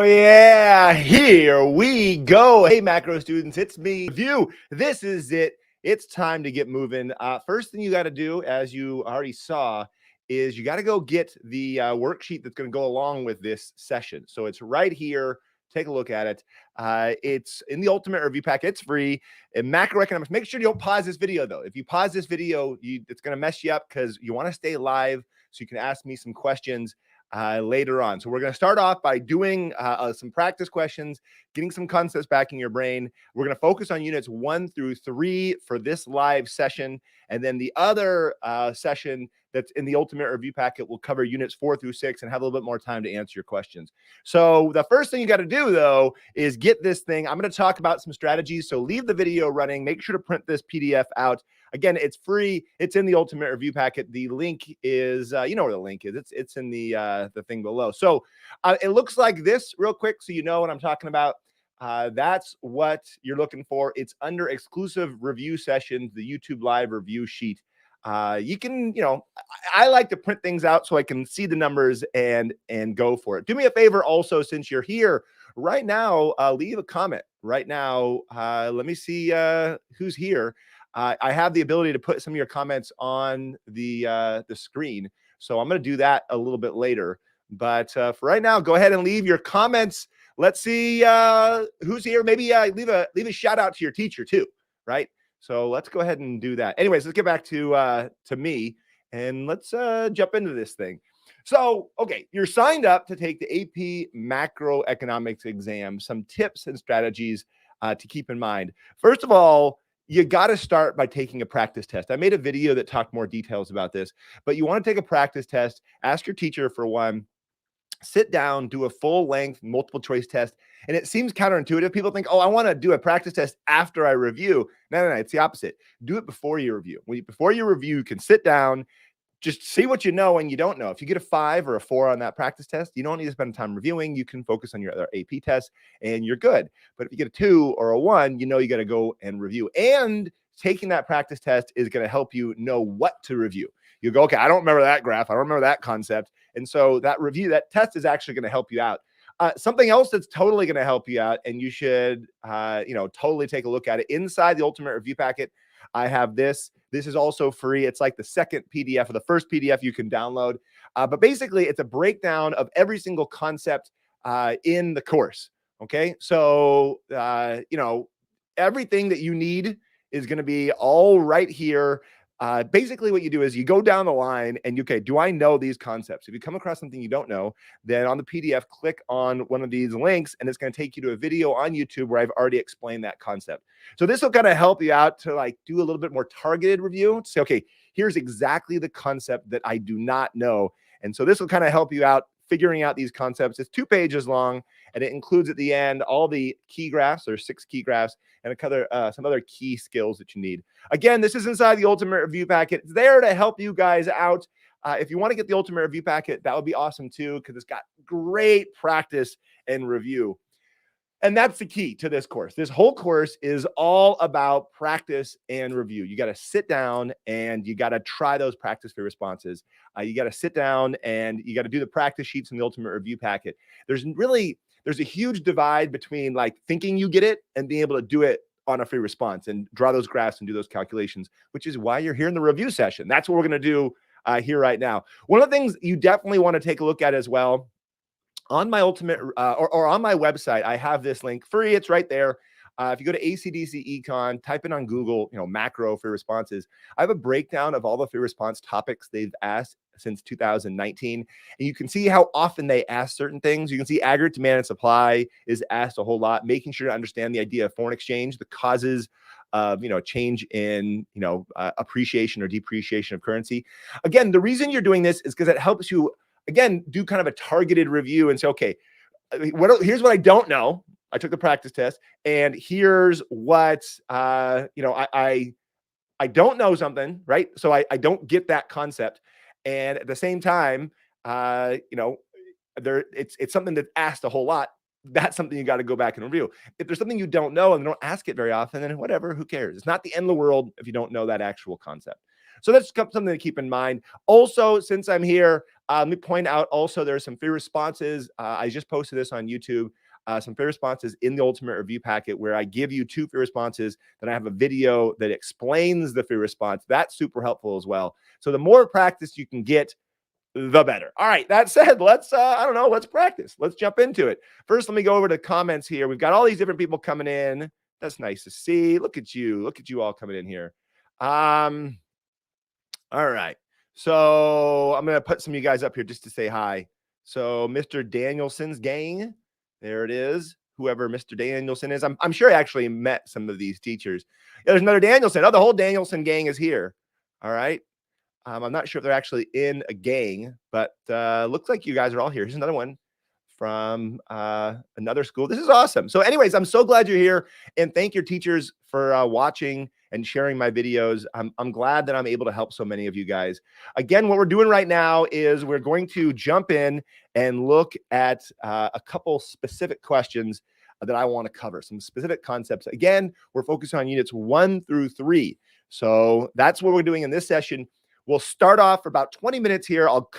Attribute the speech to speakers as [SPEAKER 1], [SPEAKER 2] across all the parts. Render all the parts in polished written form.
[SPEAKER 1] yeah, here we go. Hey, macro students, it's me, View. This is it. It's time to get moving. First thing you got to do, as you already saw, is you got to go get the worksheet that's going to go along with this session. So it's right here. Take a look at it. It's in the Ultimate Review Pack. It's free. And macroeconomics, make sure you don't pause this video, though. If you pause this video, it's going to mess you up because you want to stay live so you can ask me some questions later on. So we're going to start off by doing some practice questions, getting some concepts back in your brain. We're going to focus on units 1 through 3 for this live session. And then the other session that's in the Ultimate Review Packet will cover units 4 through 6 and have a little bit more time to answer your questions. So the first thing you got to do, though, is get this thing. I'm going to talk about some strategies. So leave the video running. Make sure to print this PDF out. Again, it's free. It's in the Ultimate Review Packet. The link is, you know where the link is. It's in the thing below. So it looks like this real quick, so you know what I'm talking about. That's what you're looking for. It's under exclusive review sessions, the YouTube live review sheet. You can, I like to print things out so I can see the numbers and go for it. Do me a favor also, since you're here right now, leave a comment right now. Let me see who's here. I have the ability to put some of your comments on the screen, so I'm going to do that a little bit later. But for right now, go ahead and leave your comments. Let's see who's here. Maybe leave a shout out to your teacher too, right? So let's go ahead and do that. Anyways, let's get back to me and let's jump into this thing. So, okay, you're signed up to take the AP Macroeconomics exam. Some tips and strategies to keep in mind. First of all, you got to start by taking a practice test. I made a video that talked more details about this, but you want to take a practice test. Ask your teacher for one. Sit down, do a full-length multiple choice test. And it seems counterintuitive. People think, oh, I want to do a practice test after I review. No, it's the opposite. Do it before you review. Before you review, you can sit down, just see what you know and you don't know. If you get a 5 or a 4 on that practice test, you don't need to spend time reviewing. You can focus on your other AP tests and you're good. But if you get a 2 or a 1, you know you got to go and review. And taking that practice test is going to help you know what to review. You go, okay, I don't remember that graph. I don't remember that concept. And so that test is actually going to help you out. Something else that's totally going to help you out, and you should, totally take a look at it. Inside the Ultimate Review Packet, I have this. This is also free. It's like the second PDF or the first PDF you can download. But basically, it's a breakdown of every single concept in the course. Okay, so everything that you need is going to be all right here. Basically what you do is you go down the line and do I know these concepts? If you come across something you don't know, then on the PDF, click on one of these links and it's going to take you to a video on YouTube where I've already explained that concept. So this will kind of help you out to do a little bit more targeted review to say, okay, here's exactly the concept that I do not know. And so this will kind of help you out figuring out these concepts. It's 2 pages long, and it includes at the end all the key graphs. There's 6 key graphs and some other key skills that you need. Again, this is inside the Ultimate Review Packet. It's there to help you guys out. If you want to get the Ultimate Review Packet, that would be awesome too, because it's got great practice and review. And that's the key to this course. This whole course is all about practice and review. You got to sit down and you got to try those practice free responses. You got to sit down and you got to do the practice sheets in the Ultimate Review Packet. There's a huge divide between thinking you get it and being able to do it on a free response and draw those graphs and do those calculations, which is why you're here in the review session. That's what we're going to do here right now. One of the things you definitely want to take a look at as well, on my Ultimate or on my website, I have this link free. It's right there. If you go to ACDC Econ, type in on Google, macro free responses. I have a breakdown of all the free response topics they've asked since 2019. And you can see how often they ask certain things. You can see aggregate demand and supply is asked a whole lot, making sure to understand the idea of foreign exchange, the causes of, change in, appreciation or depreciation of currency. Again, the reason you're doing this is because it helps you, again, do kind of a targeted review and say, okay, here's what I don't know. I took the practice test, and here's what, I don't know something, right? So I don't get that concept. And at the same time, it's something that's asked a whole lot. That's something you got to go back and review. If there's something you don't know and they don't ask it very often, then whatever, who cares? It's not the end of the world if you don't know that actual concept. So that's something to keep in mind. Also, since I'm here, let me point out also there's some free responses. I just posted this on YouTube. Some free responses in the ultimate review packet where I give you 2 free responses. Then I have a video that explains the free response. That's super helpful as well. So the more practice you can get, the better. All right. That said, let's let's practice. Let's jump into it. First, let me go over to comments here. We've got all these different people coming in. That's nice to see. Look at you. Look at you all coming in here. All right. So I'm going to put some of you guys up here just to say hi. So Mr. Danielson's gang, there it is. Whoever Mr. Danielson is, I'm sure I actually met some of these teachers. Yeah, there's another Danielson. Oh, the whole Danielson gang is here. All right. I'm not sure if they're actually in a gang, but looks like you guys are all here. Here's another one from another school. This is awesome. So anyways, I'm so glad you're here, and thank your teachers for watching and sharing my videos. I'm glad that I'm able to help so many of you guys. Again, what we're doing right now is we're going to jump in and look at a couple specific questions that I want to cover, some specific concepts. Again, we're focusing on units 1 through 3. So that's what we're doing in this session. We'll start off for about 20 minutes here. I'll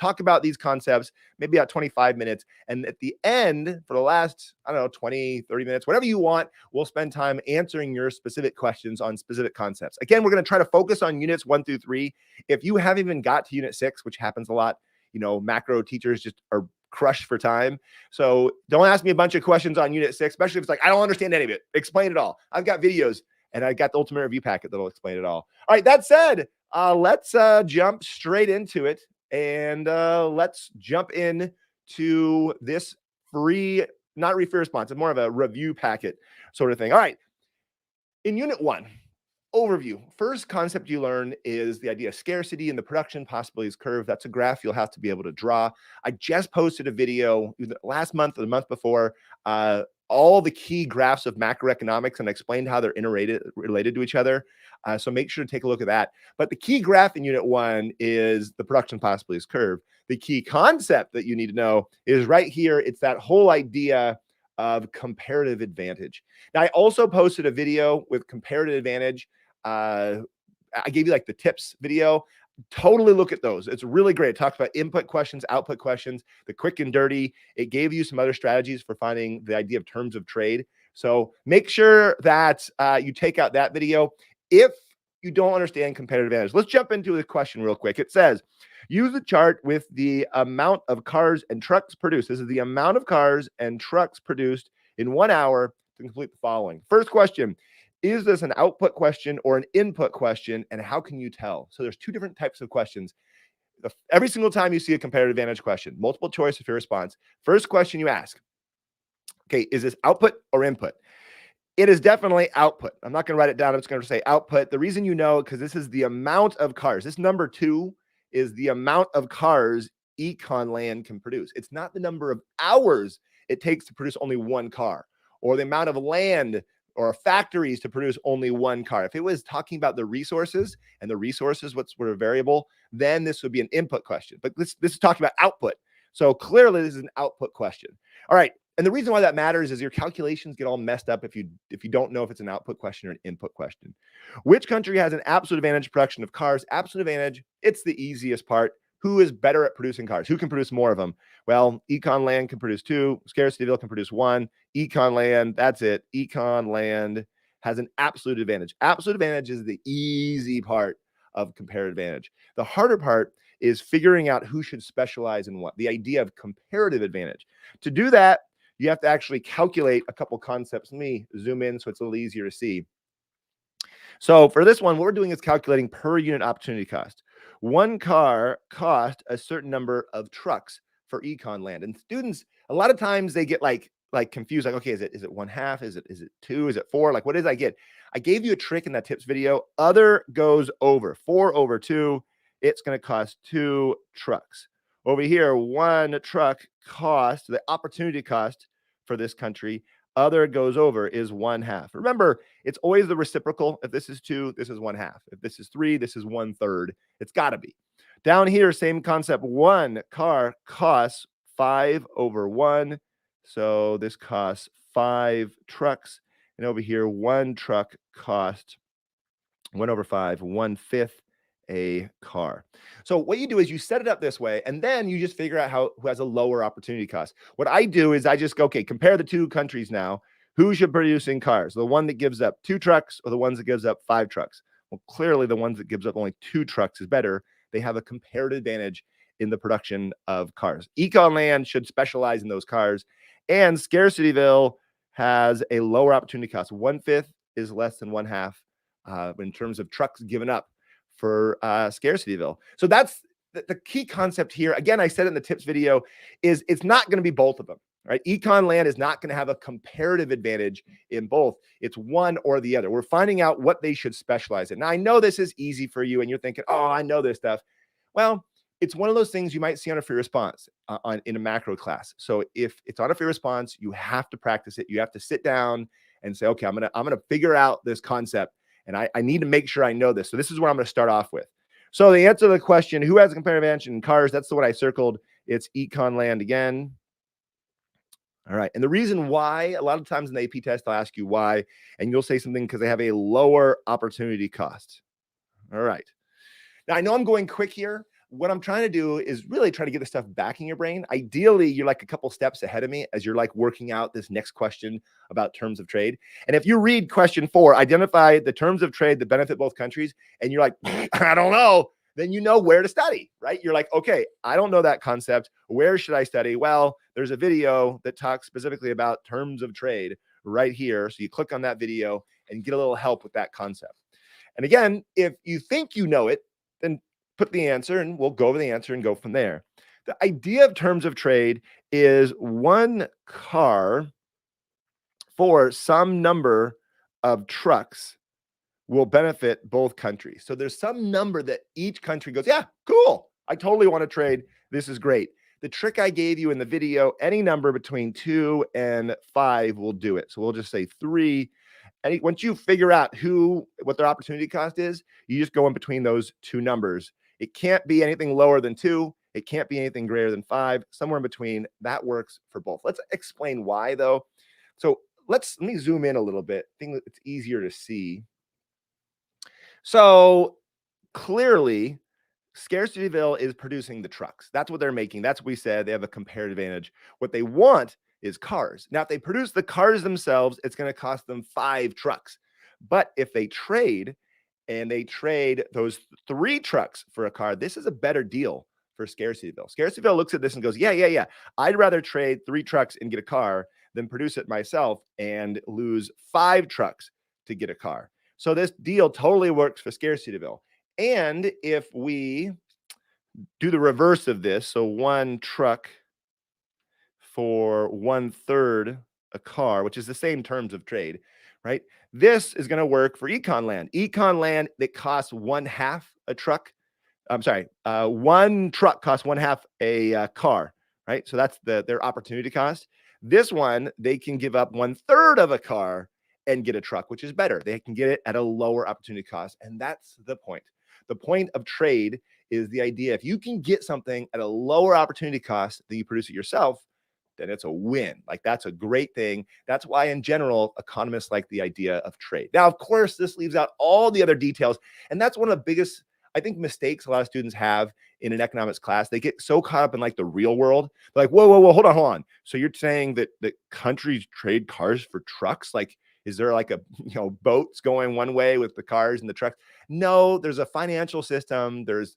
[SPEAKER 1] talk about these concepts, maybe about 25 minutes. And at the end, for the last, 20, 30 minutes, whatever you want, we'll spend time answering your specific questions on specific concepts. Again, we're going to try to focus on units 1 through 3. If you haven't even got to unit 6, which happens a lot, macro teachers just are crushed for time. So don't ask me a bunch of questions on unit 6, especially if it's like, I don't understand any of it. Explain it all. I've got videos and I got the ultimate review packet that'll explain it all. All right, that said, let's jump straight into it, and let's jump in to this free, not free response. It's more of a review packet sort of thing. All right. In unit 1, overview. First concept you learn is the idea of scarcity and the production possibilities curve. That's a graph you'll have to be able to draw. I just posted a video last month or the month before, all the key graphs of macroeconomics, and explained how they're related to each other. So make sure to take a look at that. But the key graph in unit 1 is the production possibilities curve. The key concept that you need to know is right here. It's that whole idea of comparative advantage. Now, I also posted a video with comparative advantage. I gave you like the tips video. Totally look at those. It's really great. It talks about input questions, output questions, the quick and dirty. It gave you some other strategies for finding the idea of terms of trade. So make sure that you take out that video. If you don't understand comparative advantage, let's jump into the question real quick. It says, use a chart with the amount of cars and trucks produced. This is the amount of cars and trucks produced in 1 hour to complete the following. First question, is this an output question or an input question, and how can you tell? So there's 2 different types of questions. Every single time you see a comparative advantage question, multiple choice of your response, first question you ask, okay, is this output or input? It is definitely output. I'm not going to write it down. I'm just going to say output. The reason you know, because this is the amount of cars. This number 2 is the amount of cars econ land can produce. It's not the number of hours it takes to produce only 1 car, or the amount of land or factories to produce only 1 car. If it was talking about the resources, and the resources were a variable, then this would be an input question. But this is talking about output. So clearly this is an output question. All right. And the reason why that matters is your calculations get all messed up if you don't know if it's an output question or an input question. Which country has an absolute advantage production of cars? Absolute advantage, it's the easiest part. Who is better at producing cars? Who can produce more of them? Well, econ land can produce 2. Scarcityville can produce 1. Econ land, that's it. Econ land has an absolute advantage. Absolute advantage is the easy part of comparative advantage. The harder part is figuring out who should specialize in what, the idea of comparative advantage. To do that, you have to actually calculate a couple concepts. Let me zoom in so it's a little easier to see. So for this one, what we're doing is calculating per unit opportunity cost. 1 car cost a certain number of trucks for econ land. And students, a lot of times they get like confused, like, okay, is it 1/2? Is it 2? Is it 4? Like, what did I get? I gave you a trick in that tips video. Other goes over. 4 over 2, it's going to cost 2 trucks. Over here, 1 truck cost, the opportunity cost for this country, other goes over, is 1/2. Remember, it's always the reciprocal. If this is 2, this is 1/2. If this is 3, this is 1/3. It's got to be. Down here, same concept. 1 car costs 5 over 1. So this costs 5 trucks. And over here, 1 truck costs 1 over 5, 1/5. a car. So what you do is you set it up this way, and then you just figure out who has a lower opportunity cost. What I do is I just go, okay, compare the two countries now. Who should producing cars? The one that gives up 2 trucks or the ones that gives up 5 trucks? Well, clearly the ones that gives up only 2 trucks is better. They have a comparative advantage in the production of cars. Econ land should specialize in those cars, and Scarcityville has a lower opportunity cost. 1/5 is less than 1/2 in terms of trucks given up for Scarcityville. So that's the key concept here. Again, I said it in the tips video, is it's not going to be both of them, right? Econ land is not going to have a comparative advantage in both. It's one or the other. We're finding out what they should specialize in. Now, I know this is easy for you and you're thinking, oh, I know this stuff. Well, it's one of those things you might see on a free response in a macro class. So if it's on a free response, you have to practice it. You have to sit down and say, okay, I'm gonna figure out this concept, and I need to make sure I know this. So this is what I'm going to start off with. So the answer to the question, who has a comparative advantage in cars? That's the one I circled. It's econ land again. All right. And the reason why, a lot of times in the AP test, I'll ask you why, and you'll say something because they have a lower opportunity cost. All right. Now, I know I'm going quick here. What I'm trying to do is really try to get the stuff back in your brain. Ideally, you're like a couple steps ahead of me as you're like working out this next question about terms of trade. And if you read question 4, identify the terms of trade that benefit both countries, and you're like, I don't know, then you know where to study, right? You're like, okay, I don't know that concept. Where should I study? Well, there's a video that talks specifically about terms of trade right here. So you click on that video and get a little help with that concept. And again, if you think you know it, then put the answer and we'll go over the answer and go from there. The idea of terms of trade is one car for some number of trucks will benefit both countries. So there's some number that each country goes, yeah, cool. I totally want to trade. This is great. The trick I gave you in the video, any number between 2 and 5 will do it. So we'll just say 3. And once you figure out what their opportunity cost is, you just go in between those two numbers. It can't be anything lower than 2. It can't be anything greater than 5. Somewhere in between. That works for both. Let's explain why, though. So let me zoom in a little bit. I think it's easier to see. So clearly, Scarcityville is producing the trucks. That's what they're making. That's what we said. They have a comparative advantage. What they want is cars. Now, if they produce the cars themselves, it's going to cost them 5 trucks. But if they trade and they trade those 3 trucks for a car, this is a better deal for Scarcityville. Scarcityville looks at this and goes, yeah. I'd rather trade 3 trucks and get a car than produce it myself and lose 5 trucks to get a car. So this deal totally works for Scarcityville. And if we do the reverse of this, so 1 truck for 1/3 a car, which is the same terms of trade, right? This is going to work for econ land. Econ land that costs 1/2 a truck. I'm sorry, 1 truck costs 1/2 a car, right? So that's their opportunity cost. This one, they can give up 1/3 of a car and get a truck, which is better. They can get it at a lower opportunity cost. And that's the point. The point of trade is the idea, if you can get something at a lower opportunity cost than you produce it yourself, then it's a win. Like, that's a great thing. That's why, in general, economists like the idea of trade. Now, of course, this leaves out all the other details. And that's one of the biggest, I think, mistakes a lot of students have in an economics class. They get so caught up in like the real world. They're like, whoa, hold on. So you're saying that countries trade cars for trucks? Like, is there like boats going one way with the cars and the trucks? No, there's a financial system. There's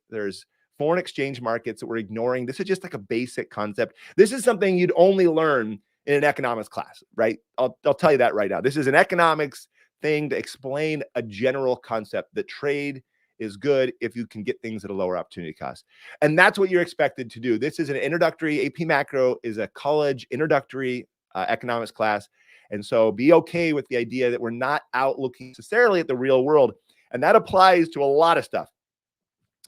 [SPEAKER 1] foreign exchange markets that we're ignoring. This is just like a basic concept. This is something you'd only learn in an economics class, right? I'll tell you that right now. This is an economics thing to explain a general concept that trade is good if you can get things at a lower opportunity cost. And that's what you're expected to do. This is an introductory, AP Macro is a college introductory economics class. And so be okay with the idea that we're not out looking necessarily at the real world. And that applies to a lot of stuff,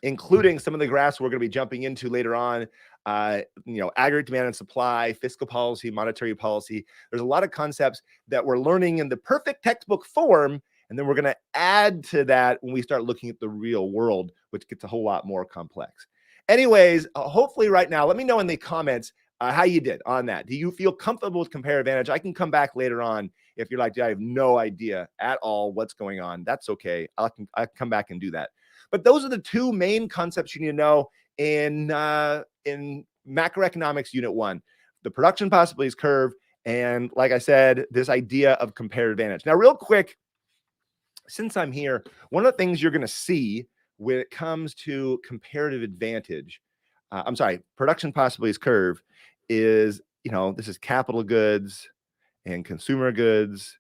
[SPEAKER 1] including some of the graphs we're going to be jumping into later on, aggregate demand and supply, fiscal policy, monetary policy. There's a lot of concepts that we're learning in the perfect textbook form, and then we're going to add to that when we start looking at the real world, which gets a whole lot more complex. Anyways, hopefully right now, let me know in the comments how you did on that. Do you feel comfortable with comparative advantage? I can come back later on if you're like, I have no idea at all what's going on. That's okay. I can come back and do that. But those are the two main concepts you need to know in Macroeconomics Unit 1, the production possibilities curve, and like I said, this idea of comparative advantage. Now, real quick, since I'm here, one of the things you're going to see when it comes to comparative advantage, production possibilities curve is, this is capital goods and consumer goods.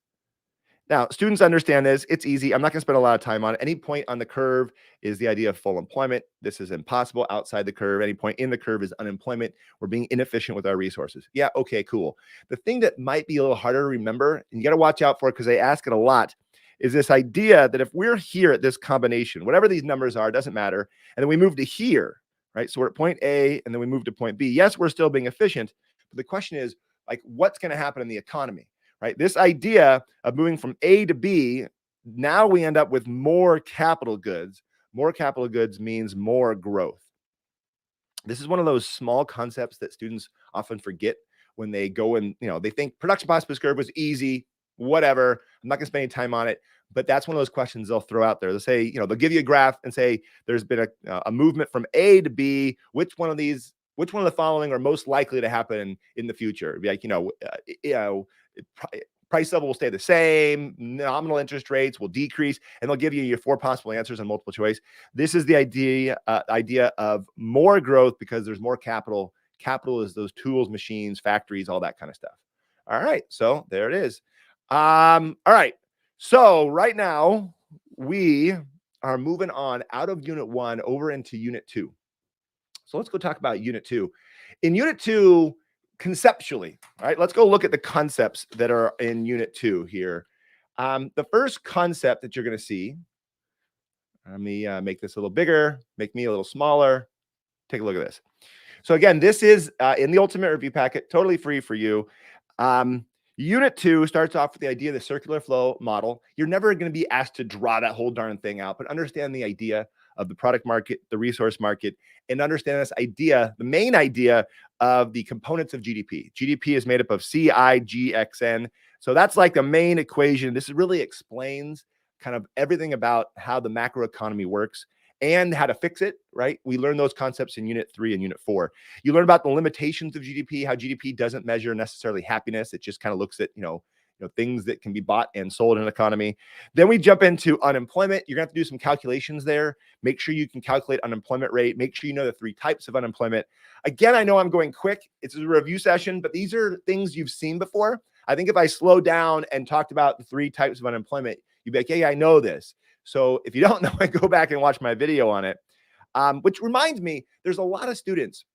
[SPEAKER 1] Now, students understand this. It's easy. I'm not going to spend a lot of time on it. Any point on the curve is the idea of full employment. This is impossible outside the curve. Any point in the curve is unemployment. We're being inefficient with our resources. Yeah, okay, cool. The thing that might be a little harder to remember, and you got to watch out for it because they ask it a lot, is this idea that if we're here at this combination, whatever these numbers are, doesn't matter, and then we move to here, right? So we're at point A, and then we move to point B. Yes, we're still being efficient, but the question is, like, what's going to happen in the economy? Right? This idea of moving from A to B, now we end up with more capital goods. More capital goods means more growth. This is one of those small concepts that students often forget when they go and, they think production possibilities curve was easy, whatever. I'm not going to spend any time on it, but that's one of those questions they'll throw out there. They'll say, they'll give you a graph and say, there's been a movement from A to B. Which one of the following are most likely to happen in the future? It'd be like, price level will stay the same, nominal interest rates will decrease, and they'll give you your 4 possible answers on multiple choice. This is the idea of more growth because there's more capital. Capital is those tools, machines, factories, all that kind of stuff. All right, so there it is. All right, so right now we are moving on out of Unit 1 over into Unit 2. So let's go talk about Unit 2. In Unit 2, conceptually, all right, let's go look at the concepts that are in Unit 2 here. The first concept that you're going to see, let me make this a little bigger, make me a little smaller. Take a look at this. So again, this is in the Ultimate Review Packet, totally free for you. Unit 2 starts off with the idea of the circular flow model. You're never going to be asked to draw that whole darn thing out, but understand the idea of the product market, the resource market, and understand this idea, the main idea of the components of GDP. GDP is made up of CIGXN. So that's like the main equation. This really explains kind of everything about how the macroeconomy works and how to fix it, right? We learn those concepts in Unit 3 and Unit 4. You learn about the limitations of GDP, how GDP doesn't measure necessarily happiness. It just kind of looks at, things that can be bought and sold in an economy. Then we jump into unemployment. You're going to have to do some calculations there. Make sure you can calculate unemployment rate. Make sure you know the 3 types of unemployment. Again, I know I'm going quick. It's a review session, but these are things you've seen before. I think if I slow down and talked about the 3 types of unemployment, you'd be like, yeah, I know this. So if you don't know, go back and watch my video on it. Which reminds me, there's a lot of students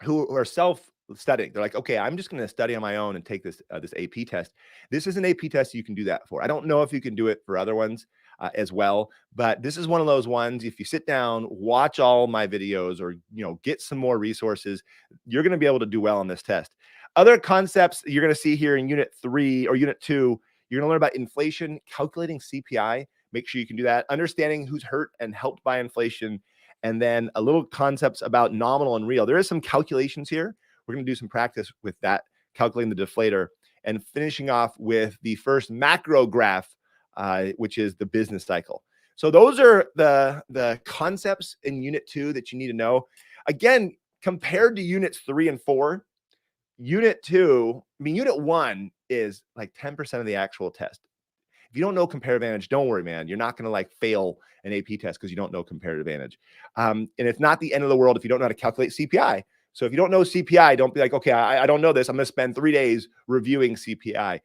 [SPEAKER 1] who are self-studying. They're like, okay, I'm just going to study on my own and take this AP test. This is an AP test you can do that for. I don't know if you can do it for other ones as well, but this is one of those ones. If you sit down, watch all my videos, or get some more resources, you're going to be able to do well on this test. Other concepts you're going to see here in Unit 3 or Unit 2, you're going to learn about inflation, calculating CPI. Make sure you can do that. Understanding who's hurt and helped by inflation. And then a little concepts about nominal and real. There is some calculations here. We're going to do some practice with that, calculating the deflator, and finishing off with the first macro graph, which is the business cycle. So those are the concepts in Unit 2 that you need to know. Again, compared to Units 3 and 4, Unit 1 is like 10% of the actual test. If you don't know comparative advantage, don't worry, man. You're not going to fail an AP test because you don't know comparative advantage. And it's not the end of the world if you don't know how to calculate CPI. So if you don't know CPI, don't be like, okay, I don't know this. I'm going to spend 3 days reviewing CPI.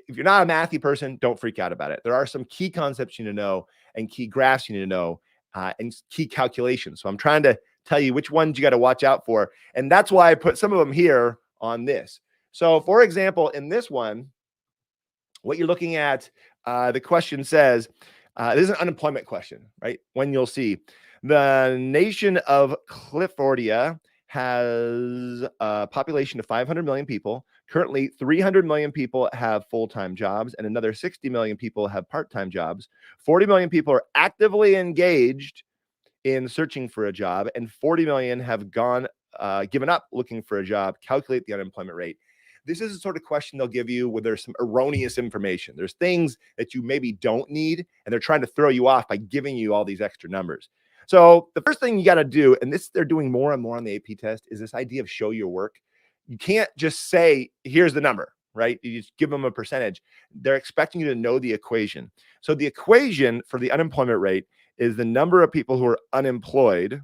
[SPEAKER 1] If you're not a mathy person, don't freak out about it. There are some key concepts you need to know and key graphs you need to know and key calculations. So I'm trying to tell you which ones you got to watch out for. And that's why I put some of them here on this. So for example, in this one, what you're looking at, the question says, this is an unemployment question, right? When you'll see the nation of Cliffordia has a population of 500 million people. Currently, 300 million people have full-time jobs, and another 60 million people have part-time jobs. 40 million people are actively engaged in searching for a job, and 40 million have given up looking for a job. Calculate the unemployment rate. This is the sort of question they'll give you where there's some erroneous information. There's things that you maybe don't need, and they're trying to throw you off by giving you all these extra numbers. So the first thing you got to do, and this they're doing more and more on the AP test, is this idea of show your work. You can't just say, here's the number, right? You just give them a percentage. They're expecting you to know the equation. So the equation for the unemployment rate is the number of people who are unemployed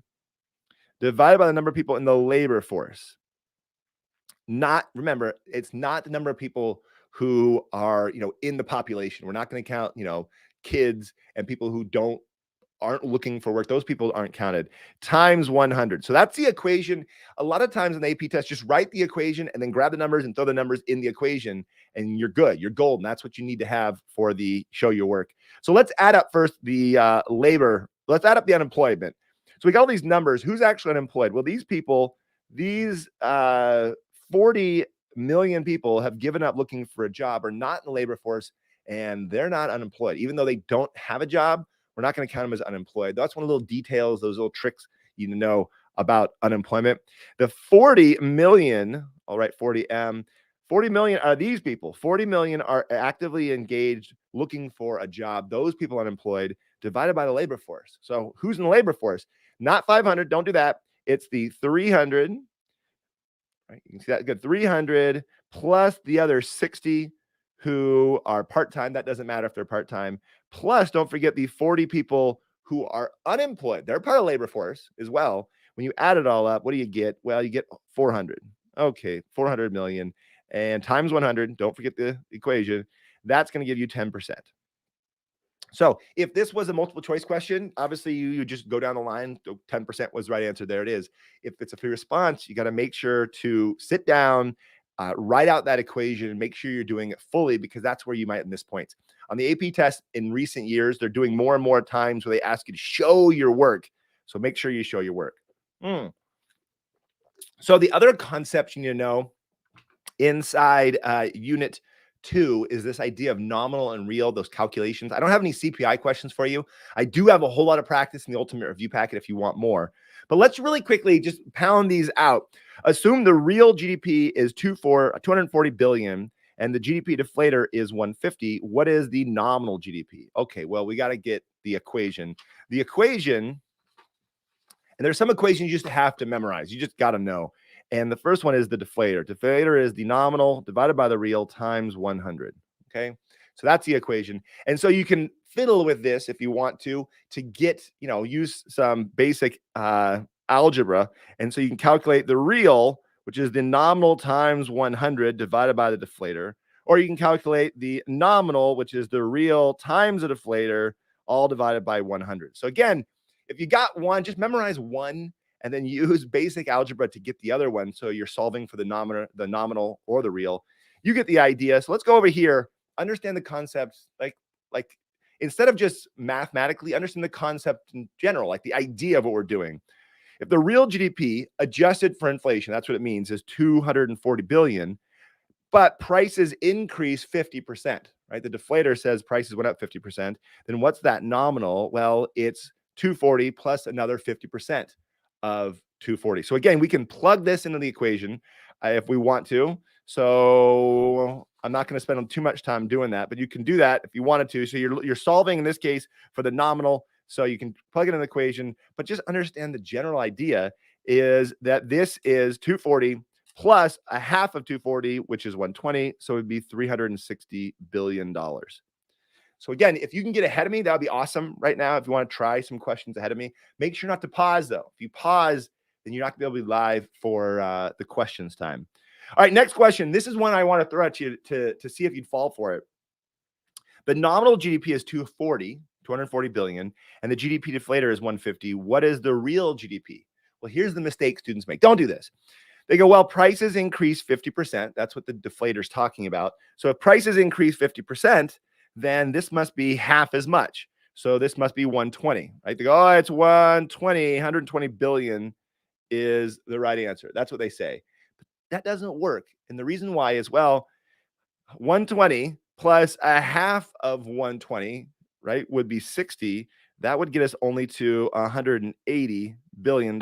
[SPEAKER 1] divided by the number of people in the labor force. Remember, it's not the number of people who are, in the population. We're not going to count, kids and people who aren't looking for work. Those people aren't counted, times 100. So that's the equation. A lot of times in the AP test, just write the equation and then grab the numbers and throw the numbers in the equation, and you're good. You're golden. That's what you need to have for the show your work. So let's add up first the labor. Let's add up the unemployment. So we got all these numbers. Who's actually unemployed? Well, these people, these 40 million people have given up looking for a job, or not in the labor force, and they're not unemployed. Even though they don't have a job, we're not going to count them as unemployed. That's one of the little details, those little tricks you need to know about unemployment. The 40 million, all right, 40 million are these people. 40 million are actively engaged looking for a job. Those people unemployed divided by the labor force. So who's in the labor force? Not 500. Don't do that. It's the 300. Right? You can see that good. 300 plus the other 60 who are part-time. That doesn't matter if they're part-time. Plus, don't forget the 40 people who are unemployed. They're part of labor force as well. When you add it all up, what do you get? Well, you get 400. Okay, 400 million. And times 100, don't forget the equation. That's going to give you 10%. So if this was a multiple choice question, obviously you just go down the line. 10% was the right answer. There it is. If it's a free response, you got to make sure to sit down, write out that equation, and make sure you're doing it fully, because that's where you might miss points. On the AP test in recent years, they're doing more and more times where they ask you to show your work. So make sure you show your work. So the other concept you need to know inside Unit 2 is this idea of nominal and real, those calculations. I don't have any CPI questions for you. I do have a whole lot of practice in the ultimate review packet if you want more. But let's really quickly just pound these out. Assume the real GDP is 240 billion and the GDP deflator is 150. What is the nominal GDP? Okay, well, we got to get the equation. The equation, and there's some equations you just have to memorize. You just got to know. And the first one is the deflator. Deflator is the nominal divided by the real times 100. Okay, so that's the equation. And so you can fiddle with this if you want to get, use some basic algebra. And so you can calculate the real, which is the nominal times 100 divided by the deflator. Or you can calculate the nominal, which is the real times the deflator, all divided by 100. So again, if you got one, just memorize one and then use basic algebra to get the other one. So you're solving for the nominal or the real. You get the idea. So let's go over here, understand the concepts, like instead of just mathematically, understand the concept in general, like the idea of what we're doing. If the real GDP adjusted for inflation, that's what it means, is 240 billion, but prices increase 50%, right? The deflator says prices went up 50%. Then what's that nominal? Well, it's 240 plus another 50% of 240. So again, we can plug this into the equation if we want to. So I'm not going to spend too much time doing that, but you can do that if you wanted to. So you're solving in this case for the nominal. So you can plug it in the equation, but just understand the general idea is that this is 240 plus a half of 240, which is 120. So it'd be $360 billion. So again, if you can get ahead of me, that would be awesome right now. If you want to try some questions ahead of me, make sure not to pause though. If you pause, then you're not going to be able to be live for the questions time. All right, next question. This is one I want to throw at you to see if you'd fall for it. The nominal GDP is 240 billion, and the GDP deflator is 150. What is the real GDP? Well, here's the mistake students make. Don't do this. They go, well, prices increase 50%. That's what the deflator is talking about. So if prices increase 50%, then this must be half as much. So this must be 120, right? They go, oh, it's 120 billion is the right answer. That's what they say. But that doesn't work. And the reason why is, well, 120 plus a half of 120, right, would be 60. That would get us only to $180 billion,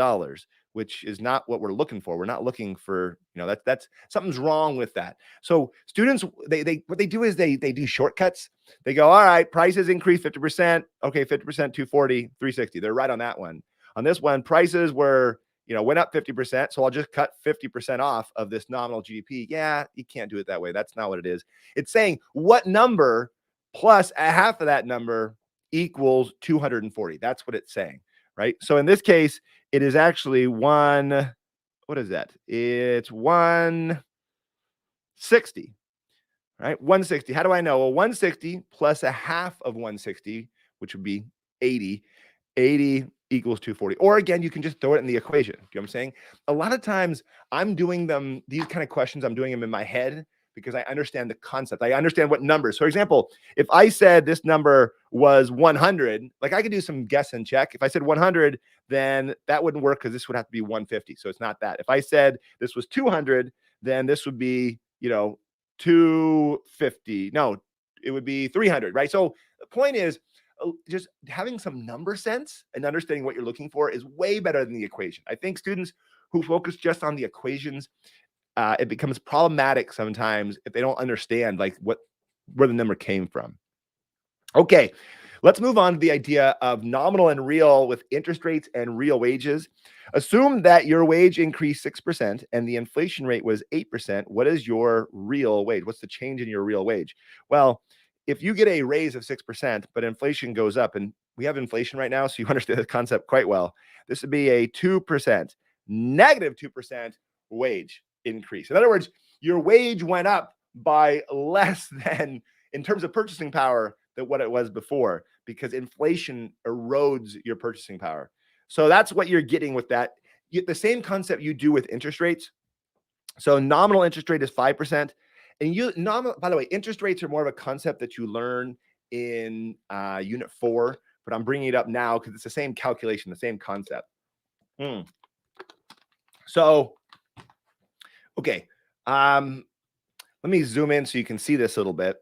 [SPEAKER 1] which is not what we're looking for. We're not looking for, that's something's wrong with that. So students, they what they do is they do shortcuts. They go, all right, prices increased 50%. Okay, 50%, 240, 360. They're right on that one. On this one, prices were, went up 50%. So I'll just cut 50% off of this nominal GDP. Yeah, you can't do it that way. That's not what it is. It's saying what number plus a half of that number equals 240. That's what it's saying, right? So in this case, it is actually what is that? It's 160, right? 160. How do I know? Well, 160 plus a half of 160, which would be 80. 80 equals 240. Or again, you can just throw it in the equation. Do you know what I'm saying? A lot of times I'm doing these kind of questions, I'm doing them in my head because I understand the concept. I understand what numbers. For example, if I said this number was 100, like I could do some guess and check. If I said 100, then that wouldn't work because this would have to be 150. So it's not that. If I said this was 200, then this would be, 250. No, it would be 300, right? So the point is, just having some number sense and understanding what you're looking for is way better than the equation. I think students who focus just on the equations, it becomes problematic sometimes if they don't understand like where the number came from. Okay, let's move on to the idea of nominal and real with interest rates and real wages. Assume that your wage increased 6% and the inflation rate was 8%. What is your real wage? What's the change in your real wage? Well, if you get a raise of 6%, but inflation goes up, and we have inflation right now, so you understand the concept quite well, this would be a 2%, negative 2% wage increase. In other words, your wage went up by less than, in terms of purchasing power, than what it was before, because inflation erodes your purchasing power. So that's what you're getting with that. The same concept you do with interest rates. So nominal interest rate is 5%. And by the way, interest rates are more of a concept that you learn in Unit 4, but I'm bringing it up now because it's the same calculation, the same concept. So, okay, let me zoom in so you can see this a little bit.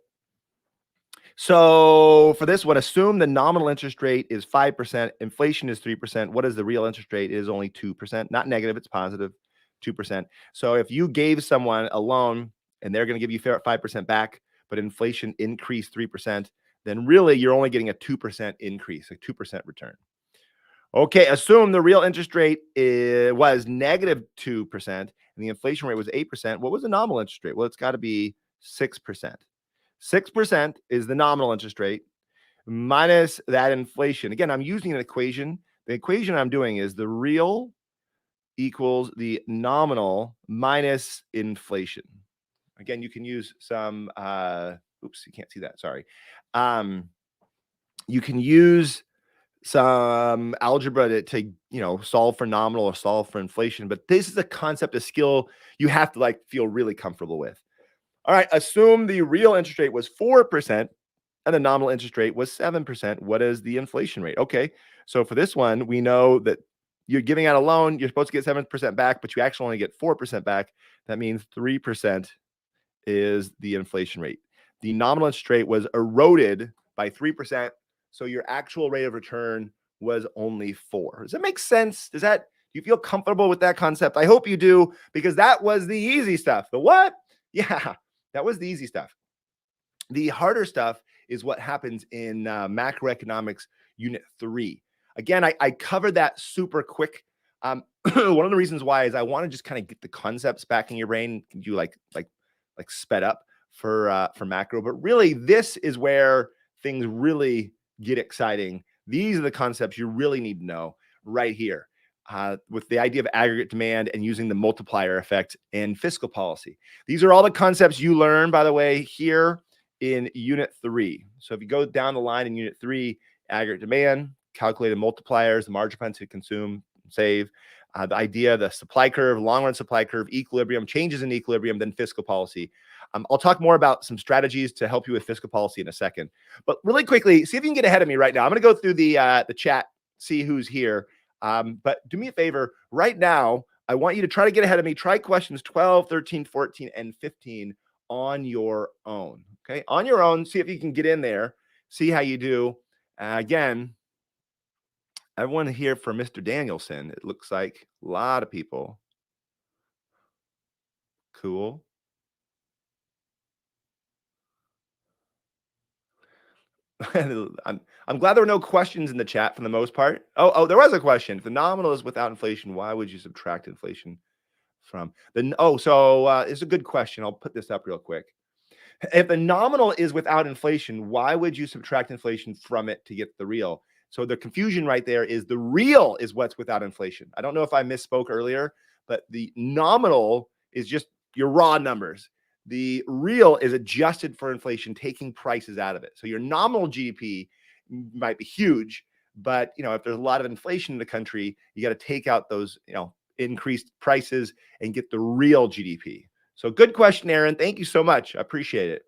[SPEAKER 1] So for this one, assume the nominal interest rate is 5%, inflation is 3%. What is the real interest rate? It is only 2%, not negative, it's positive, 2%. So if you gave someone a loan and they're going to give you 5% back, but inflation increased 3%, then really you're only getting a 2% increase, a 2% return. Okay, assume the real interest rate was negative 2% and the inflation rate was 8%. What was the nominal interest rate? Well, it's got to be 6%. 6% is the nominal interest rate minus that inflation. Again, I'm using an equation. The equation I'm doing is the real equals the nominal minus inflation. Again, you can use some, oops, you can't see that, sorry. You can use some algebra to solve for nominal or solve for inflation, but this is a concept, a skill you have to feel really comfortable with. All right, assume the real interest rate was 4% and the nominal interest rate was 7%. What is the inflation rate? Okay, so for this one, we know that you're giving out a loan, you're supposed to get 7% back, but you actually only get 4% back. That means 3% is the inflation rate. The nominal interest rate was eroded by 3%, so your actual rate of return was only 4. Does that make sense? Do you feel comfortable with that concept? I hope you do, because that was the easy stuff. The what? Yeah, that was the easy stuff. The harder stuff is what happens in Macroeconomics Unit 3. Again, I covered that super quick. One of the reasons why is I want to just kind of get the concepts back in your brain. You like sped up for macro, but really this is where things really get exciting. These are the concepts you really need to know right here. With the idea of aggregate demand and using the multiplier effect and fiscal policy. These are all the concepts you learn, by the way, here in Unit 3. So if you go down the line in Unit 3, aggregate demand, calculated multipliers, the margin propensity to consume, save, the idea, the supply curve, long-run supply curve, equilibrium, changes in equilibrium, then fiscal policy. I'll talk more about some strategies to help you with fiscal policy in a second. But really quickly, see if you can get ahead of me right now. I'm going to go through the chat, see who's here. But do me a favor right now. I want you to try to get ahead of me. Try questions 12, 13, 14, and 15 on your own. Okay. On your own. See if you can get in there. See how you do. Again, Everyone here for Mr. Danielson. It looks like a lot of people. Cool. I'm glad there were no questions in the chat for the most part. Oh, there was a question. If the nominal is without inflation, why would you subtract inflation from the? It's a good question. I'll put this up real quick. If the nominal is without inflation, why would you subtract inflation from it to get the real? So the confusion right there is the real is what's without inflation. I don't know if I misspoke earlier, but the nominal is just your raw numbers. The real is adjusted for inflation, taking prices out of it. So your nominal GDP might be huge, but if there's a lot of inflation in the country, you got to take out those increased prices and get the real GDP. So good question, Aaron. Thank you so much. I appreciate it.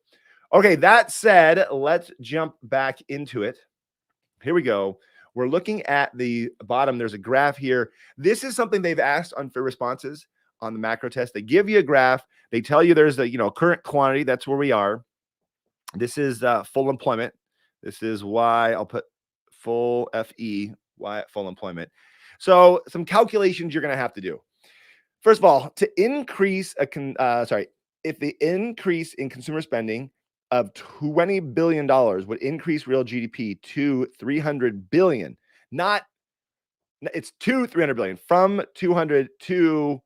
[SPEAKER 1] Okay, that said, let's jump back into it. Here we go. We're looking at the bottom. There's a graph here. This is something they've asked on fair responses on the macro test. They give you a graph. They tell you there's the current quantity. That's where we are. This is full employment. This is why I'll put full FE, why full employment. So some calculations you're going to have to do. First of all, to increase if the increase in consumer spending of $20 billion would increase real GDP to 300 billion, it's to 300 billion, from 200 to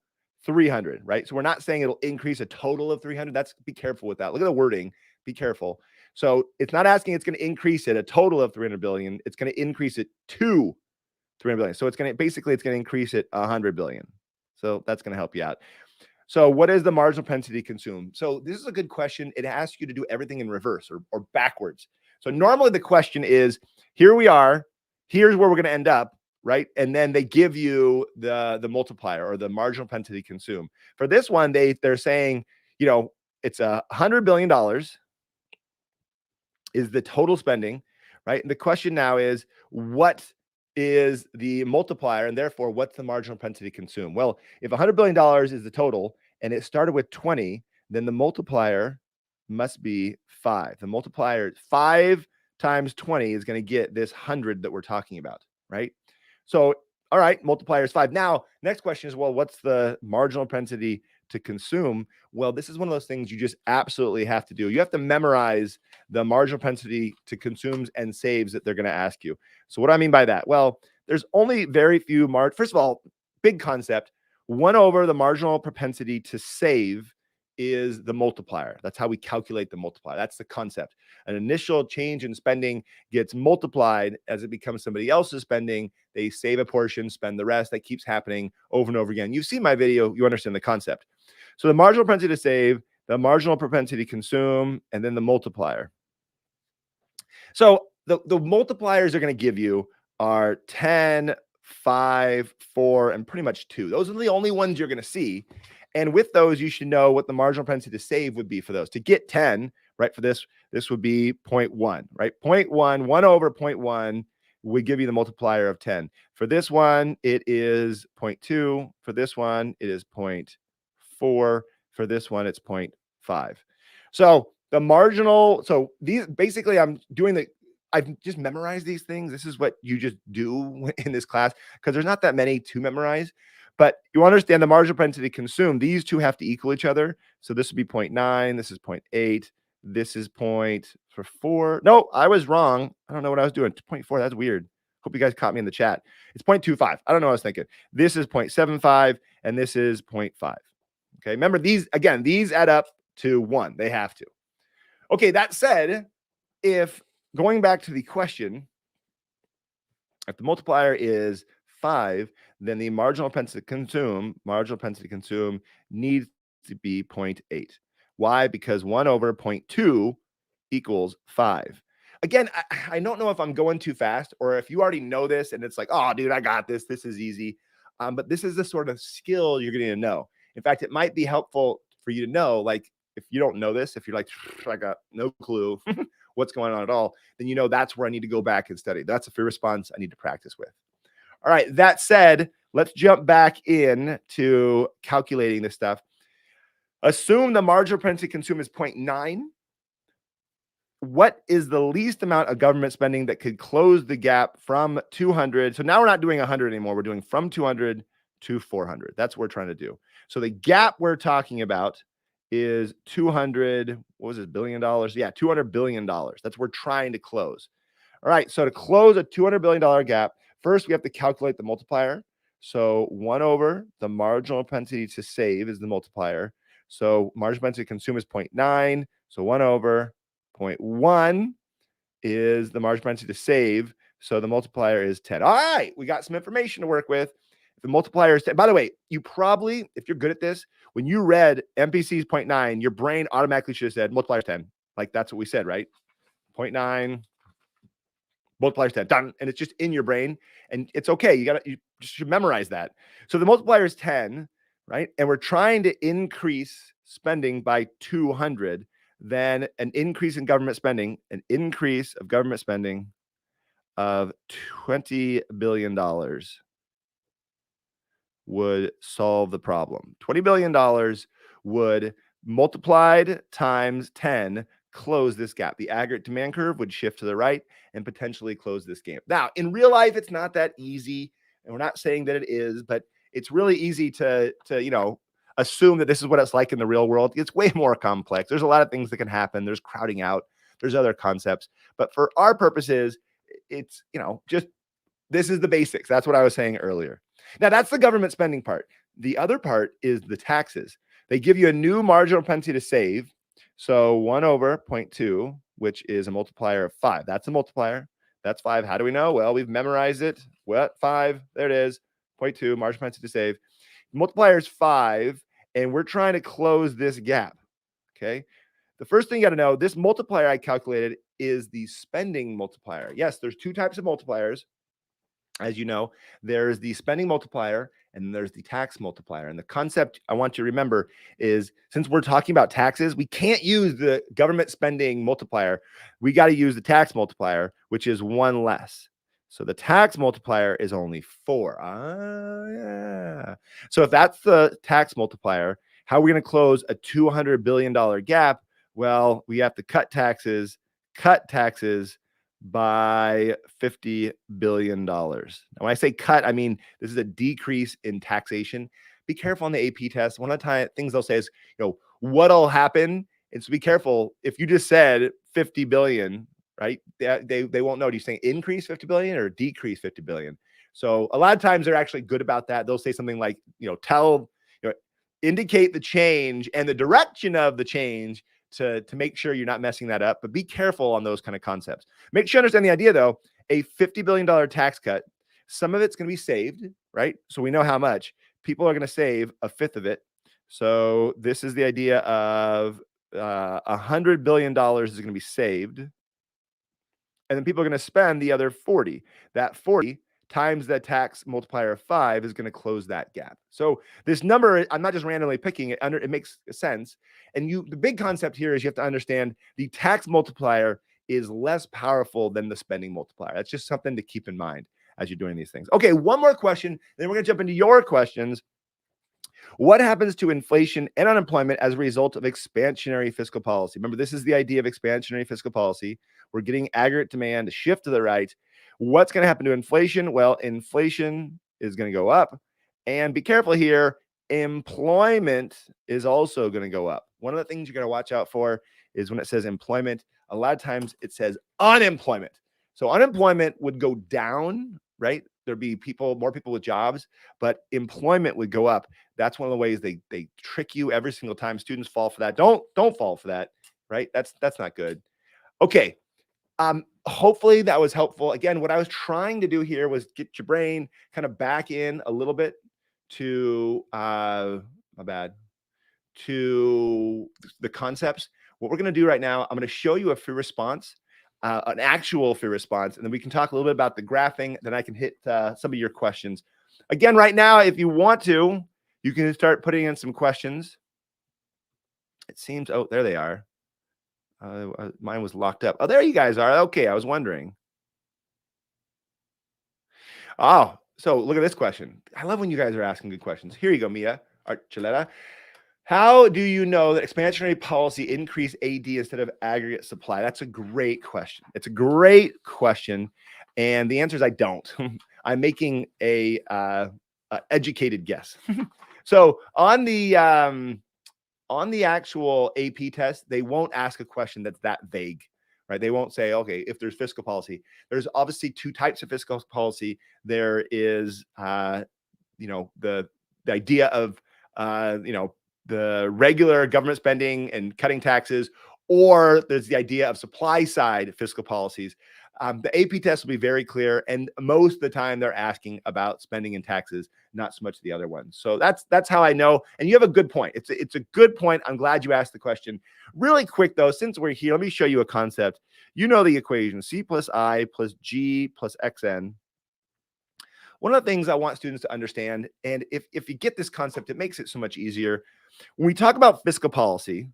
[SPEAKER 1] 300, right? So we're not saying it'll increase a total of 300. Be careful with that. Look at the wording. Be careful. So it's not asking it's going to increase it a total of 300 billion. It's going to increase it to 300 billion. So it's going to increase it 100 billion. So that's going to help you out. So what is the marginal propensity to consume? So this is a good question. It asks you to do everything in reverse or backwards. So normally the question is, here we are, here's where we're going to end up, right? And then they give you the multiplier or the marginal propensity to consume. For this one, they're saying, it's $100 billion is the total spending, right? And the question now is, what is the multiplier, and therefore what's the marginal propensity to consume? Well, if $100 billion is the total and it started with 20, then the multiplier must be 5. The multiplier 5 times 20 is going to get this 100 that we're talking about, right? So, all right, multiplier is 5. Now, next question is, well, what's the marginal propensity to consume? Well, this is one of those things you just absolutely have to do. You have to memorize the marginal propensity to consumes and saves that they're going to ask you. So what do I mean by that? Well, there's only very few first of all, big concept, 1 over the marginal propensity to save is the multiplier. That's how we calculate the multiplier. That's the concept. An initial change in spending gets multiplied as it becomes somebody else's spending. They save a portion, spend the rest. That keeps happening over and over again. You've seen my video. You understand the concept. So the marginal propensity to save, the marginal propensity to consume, and then the multiplier. So the multipliers they're going to give you are 10, 5, 4, and pretty much 2. Those are the only ones you're going to see. And with those, you should know what the marginal propensity to save would be for those. To get 10, right, for this would be 0.1, right? 0.1, 1 over 0.1 would give you the multiplier of 10. For this one, it is 0.2. For this one, it is 0.4. For this one, it's 0.5. So the marginal, so these basically I've just memorized these things. This is what you just do in this class because there's not that many to memorize. But you understand the marginal propensity to consume, these two have to equal each other. So this would be 0.9, this is 0.8, this is 0.4. No, I was wrong. I don't know what I was doing. 0.4, that's weird. Hope you guys caught me in the chat. It's 0.25. I don't know what I was thinking. This is 0.75, and this is 0.5. Okay, remember these add up to 1. They have to. Okay, that said, if going back to the question, if the multiplier is 5, then the marginal propensity to consume needs to be 0.8. Why? Because 1 over 0.2 equals 5. Again, I don't know if I'm going too fast or if you already know this and it's like, oh, dude, I got this. This is easy. But this is the sort of skill you're going to know. In fact, it might be helpful for you to know, like, if you don't know this, if you're like, I got no clue what's going on at all, then that's where I need to go back and study. That's a fair response I need to practice with. All right, that said, let's jump back in to calculating this stuff. Assume the marginal propensity to consume is 0.9. what is the least amount of government spending that could close the gap from 200? So now we're not doing 100 anymore. We're doing from 200 to 400. That's what we're trying to do. So the gap we're talking about is 200, what was it, $billion? Yeah, $200 billion. That's what we're trying to close. All right, so to close a $200 billion gap, first we have to calculate the multiplier. So 1 over the marginal propensity to save is the multiplier. So marginal propensity to consume is 0.9. So 1 over 0.1 is the marginal propensity to save. So the multiplier is 10. All right, we got some information to work with. The multiplier is 10. By the way, you probably, if you're good at this, when you read MPC is 0.9, your brain automatically should have said multiplier is 10. Like that's what we said, right? 0.9 multiplier is 10, done, and it's just in your brain, and it's okay. You just should memorize that. So the multiplier is 10, right? And we're trying to increase spending by 200. Then an increase in government spending, an increase of government spending of $20 billion would solve the problem. $20 billion would, multiplied times 10, close this gap. The aggregate demand curve would shift to the right and potentially close this gap. Now, in real life, it's not that easy, and we're not saying that it is, but it's really easy to assume that this is what it's like in the real world. It's way more complex. There's a lot of things that can happen. There's crowding out. There's other concepts. But for our purposes, it's, just this is the basics. That's what I was saying earlier. Now, that's the government spending part. The other part is the taxes. They give you a new marginal propensity to save. So 1 over 0.2, which is a multiplier of 5. That's a multiplier. That's 5. How do we know? Well, we've memorized it. What? 5. There it is. 0.2, marginal propensity to save. Multiplier is 5, and we're trying to close this gap. Okay. The first thing you got to know, this multiplier I calculated is the spending multiplier. Yes, there's two types of multipliers. As you know, there's the spending multiplier and there's the tax multiplier. And the concept I want you to remember is, since we're talking about taxes, we can't use the government spending multiplier. We got to use the tax multiplier, which is 1 less. So the tax multiplier is only 4. Yeah. So if that's the tax multiplier, how are we going to close a $200 billion gap? Well, we have to cut taxes by $50 billion. Now, when I say cut, I mean this is a decrease in taxation. Be careful on the AP test. One of the things they'll say is, what'll happen? And so be careful. If you just said 50 billion, right? They won't know. Do you say increase 50 billion or decrease 50 billion? So a lot of times they're actually good about that. They'll say something like, indicate the change and the direction of the change to make sure you're not messing that up. But be careful on those kind of concepts. Make sure you understand the idea, though. A $50 billion tax cut, some of it's going to be saved, right? So we know how much. People are going to save a fifth of it. So this is the idea of $100 billion is going to be saved. And then people are going to spend the other 40. That 40 times the tax multiplier of 5 is going to close that gap. So this number, I'm not just randomly picking it. It makes sense. And the big concept here is you have to understand the tax multiplier is less powerful than the spending multiplier. That's just something to keep in mind as you're doing these things. Okay, one more question, then we're going to jump into your questions. What happens to inflation and unemployment as a result of expansionary fiscal policy? Remember, this is the idea of expansionary fiscal policy. We're getting aggregate demand to shift to the right. What's going to happen to inflation? Well, inflation is going to go up. And be careful here, employment is also going to go up. One of the things you got to watch out for is when it says employment, a lot of times it says unemployment. So unemployment would go down, right? There'd be more people with jobs, but employment would go up. That's one of the ways they trick you every single time. Students fall for that. Don't fall for that, right? That's not good. Okay. Hopefully that was helpful. Again, what I was trying to do here was get your brain kind of back in a little bit to to the concepts. What we're going to do right now, I'm going to show you a free response, an actual free response, and then we can talk a little bit about the graphing. Then I can hit some of your questions. Again, right now, if you want to, you can start putting in some questions. It seems, oh, there they are. Mine was locked up. Oh, there you guys are. Okay, I was wondering. Oh, so look at this question. I love when you guys are asking good questions. Here you go, Mia Archuleta. How do you know that expansionary policy increase AD instead of aggregate supply? That's a great question. It's a great question. And the answer is I don't. I'm making a educated guess. So on the actual AP test, they won't ask a question that's that vague, right? They won't say, okay, if there's fiscal policy, there's obviously two types of fiscal policy. There is, the idea of, the regular government spending and cutting taxes, or there's the idea of supply side fiscal policies. The AP test will be very clear, and most of the time they're asking about spending and taxes, not so much the other ones. So that's how I know. And you have a good point. It's a good point. I'm glad you asked the question. Really quick though, since we're here, let me show you a concept. You know the equation: C plus I plus G plus XN. One of the things I want students to understand, and if you get this concept, it makes it so much easier. When we talk about fiscal policy,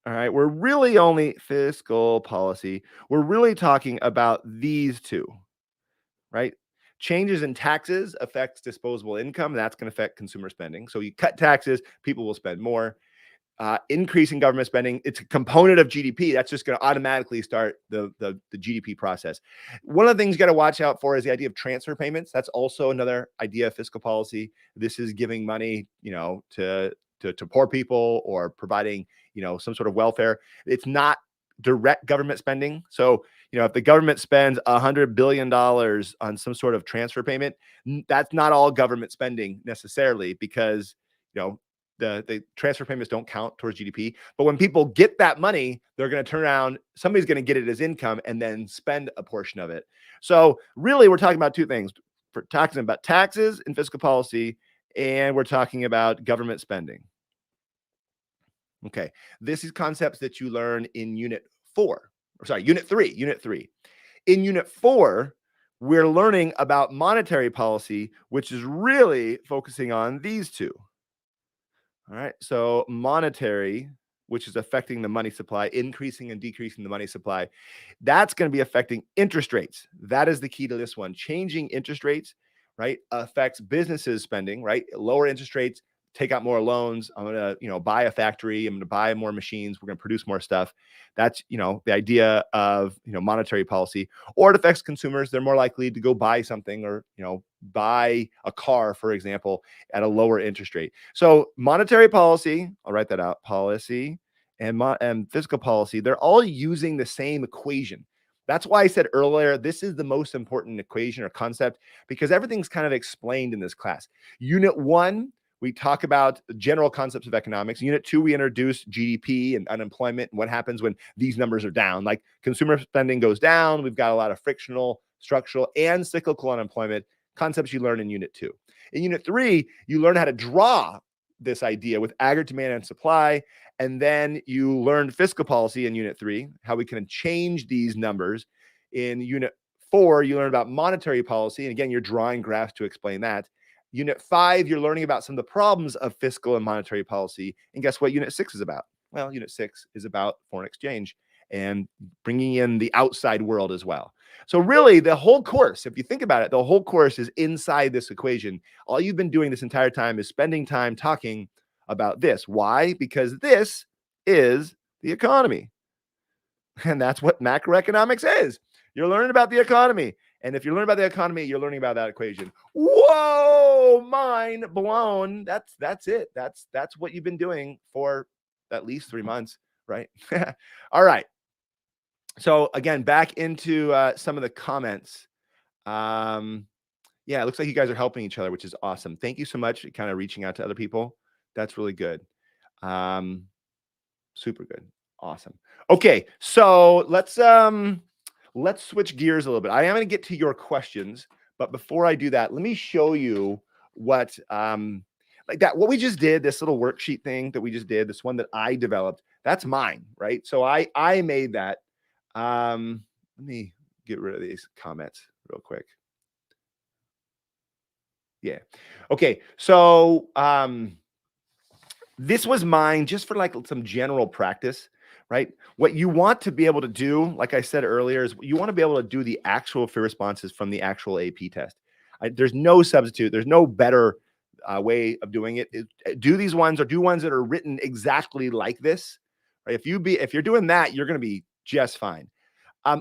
[SPEAKER 1] all right, we're really only fiscal policy. We're really talking about these two, right? Changes in taxes affects disposable income. That's going to affect consumer spending. So you cut taxes, people will spend more. Increasing government spending, it's a component of GDP. That's just going to automatically start the GDP process. One of the things you got to watch out for is the idea of transfer payments. That's also another idea of fiscal policy. This is giving money, to poor people or providing, some sort of welfare. It's not direct government spending. So, if the government spends $100 billion on some sort of transfer payment, that's not all government spending necessarily, because, the transfer payments don't count towards GDP. But when people get that money, they're going to turn around, somebody's going to get it as income and then spend a portion of it. So really, we're talking about two things. We're talking about taxes and fiscal policy, and we're talking about government spending. Okay, this is concepts that you learn in Unit 3. In Unit 4, we're learning about monetary policy, which is really focusing on these two. All right. So monetary, which is affecting the money supply, increasing and decreasing the money supply, that's going to be affecting interest rates. That is the key to this one. Changing interest rates, right, affects businesses spending, right? Lower interest rates, take out more loans. I'm going to, buy a factory. I'm going to buy more machines. We're going to produce more stuff. That's, the idea of, monetary policy. Or it affects consumers. They're more likely to go buy something, or, buy a car, for example, at a lower interest rate. So monetary policy, I'll write that out, policy and fiscal policy, they're all using the same equation. That's why I said earlier, this is the most important equation or concept, because everything's kind of explained in this class. Unit 1, we talk about general concepts of economics. Unit 2, we introduce GDP and unemployment and what happens when these numbers are down. Like consumer spending goes down, we've got a lot of frictional, structural, and cyclical unemployment, concepts you learn in Unit 2. In Unit 3, you learn how to draw this idea with aggregate demand and supply. And then you learn fiscal policy in Unit 3, how we can change these numbers. In Unit 4, you learn about monetary policy. And again, you're drawing graphs to explain that. Unit 5, you're learning about some of the problems of fiscal and monetary policy. And guess what Unit 6 is about? Well, Unit 6 is about foreign exchange and bringing in the outside world as well. So really, the whole course, if you think about it, the whole course is inside this equation. All you've been doing this entire time is spending time talking about this. Why? Because this is the economy. And that's what macroeconomics is. You're learning about the economy. And if you're learning about the economy, you're learning about that equation. Whoa, mind blown. That's it. That's what you've been doing for at least 3 months, right? All right. So again, back into some of the comments. Yeah, it looks like you guys are helping each other, which is awesome. Thank you so much for kind of reaching out to other people. That's really good. Super good. Awesome. Okay, so let's switch gears a little bit. I am going to get to your questions, but before I do that, let me show you what what we just did, this little worksheet thing that we just did, this one that I developed. That's mine, right? So I made that. Let me get rid of these comments real quick. Yeah. Okay. So this was mine just for like some general practice, right? What you want to be able to do, like I said earlier, is you want to be able to do the actual fear responses from the actual AP test. There's no substitute. There's no better way of doing it is do these ones or do ones that are written exactly like this. Right? If you're doing that, you're going to be just fine.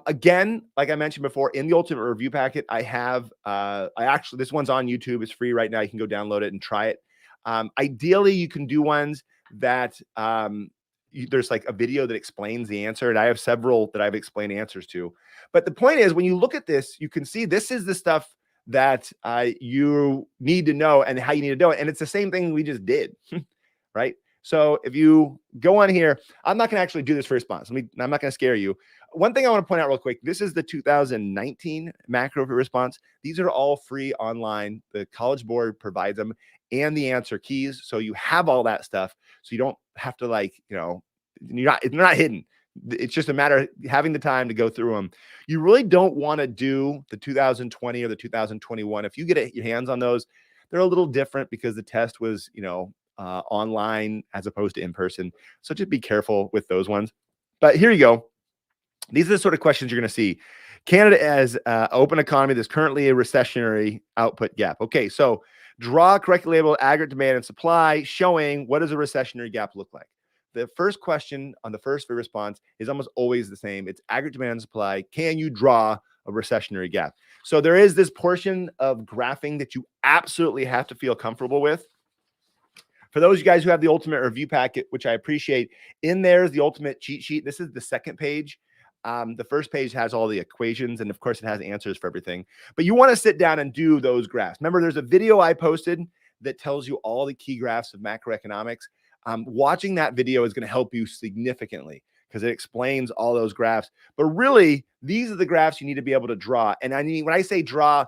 [SPEAKER 1] Again, like I mentioned before, in the ultimate review packet, I have, this one's on YouTube. It's free right now. You can go download it and try it. Ideally, you can do ones that there's like a video that explains the answer. And I have several that I've explained answers to. But the point is, when you look at this, you can see this is the stuff that you need to know and how you need to do it. And it's the same thing we just did, right? So if you go on here, I'm not going to actually do this for response. I'm not going to scare you. One thing I want to point out real quick, this is the 2019 macro for response. These are all free online. The College Board provides them and the answer keys. So you have all that stuff. So you don't have to they're not hidden. It's just a matter of having the time to go through them. You really don't want to do the 2020 or the 2021. If you get your hands on those, they're a little different because the test was, online as opposed to in person. So just be careful with those ones. But here you go. These are the sort of questions you're going to see. Canada has an open economy. There's currently a recessionary output gap. Okay, so draw correctly labeled aggregate demand and supply showing what does a recessionary gap look like. The first question on the first free response is almost always the same. It's aggregate demand and supply. Can you draw a recessionary gap? So there is this portion of graphing that you absolutely have to feel comfortable with. For those of you guys who have the ultimate review packet, which I appreciate, in there is the ultimate cheat sheet. This is the second page. The first page has all the equations, and of course, it has answers for everything. But you want to sit down and do those graphs. Remember, there's a video I posted that tells you all the key graphs of macroeconomics. Watching that video is going to help you significantly because it explains all those graphs. But really, these are the graphs you need to be able to draw. And when I say draw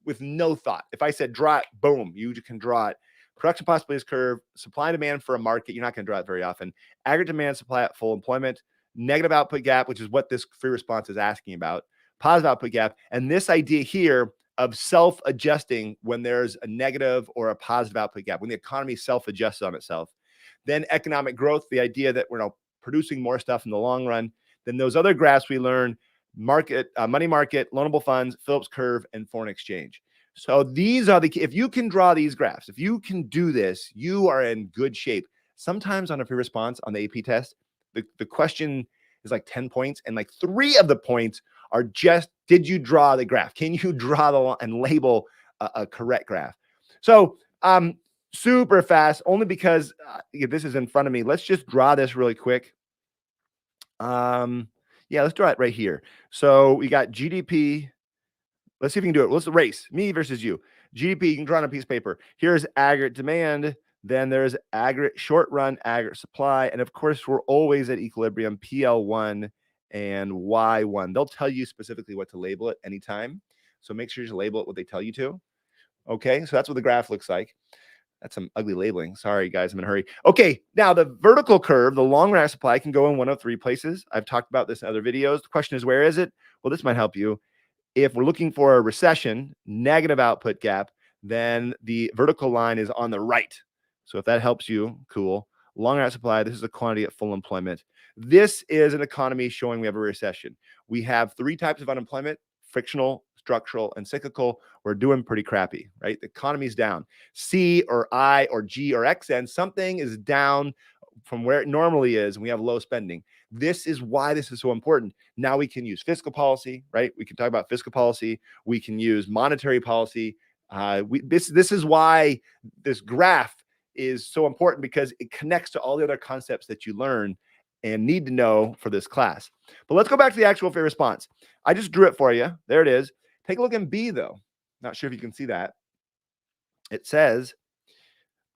[SPEAKER 1] with no thought, if I said draw it, boom, you can draw it. Production possibilities curve, supply and demand for a market. You're not going to draw it very often. Aggregate demand, supply at full employment, negative output gap, which is what this free response is asking about, positive output gap, and this idea here of self-adjusting when there's a negative or a positive output gap, when the economy self-adjusts on itself. Then economic growth, the idea that we're now producing more stuff in the long run. Then those other graphs we learn, market, money market, loanable funds, Phillips curve, and foreign exchange. So these are the, if you can draw these graphs, if you can do this, you are in good shape. Sometimes on a free response on the AP test, the question is like 10 points and like 3 of the points are just, did you draw the graph? Can you draw the and label a correct graph? So super fast, only because this is in front of me. Let's just draw this really quick. Yeah, let's draw it right here. So we got GDP. Let's see if we can do it. Let's race me versus you. GDP, you can draw on a piece of paper. Here's aggregate demand. Then there's aggregate short run, aggregate supply. And of course, we're always at equilibrium, PL1 and Y1. They'll tell you specifically what to label it anytime. So make sure you label it what they tell you to. Okay, so that's what the graph looks like. That's some ugly labeling. Sorry, guys, I'm in a hurry. Okay, now the vertical curve, the long run supply can go in one of 3 places. I've talked about this in other videos. The question is, where is it? Well, this might help you. If we're looking for a recession, negative output gap, then the vertical line is on the right. So if that helps you, cool. Long run supply, this is a quantity at full employment. This is an economy showing we have a recession. We have 3 types of unemployment: frictional, structural, and cyclical. We're doing pretty crappy, right? The economy's down. C or I or G or XN, something is down from where it normally is, and we have low spending. This is why this is so important. Now we can use fiscal policy, right? We can talk about fiscal policy. We can use monetary policy. This is why this graph is so important, because it connects to all the other concepts that you learn and need to know for this class. But let's go back to the actual free response. I just drew it for you. There it is. Take a look in B, though. Not sure if you can see that. It says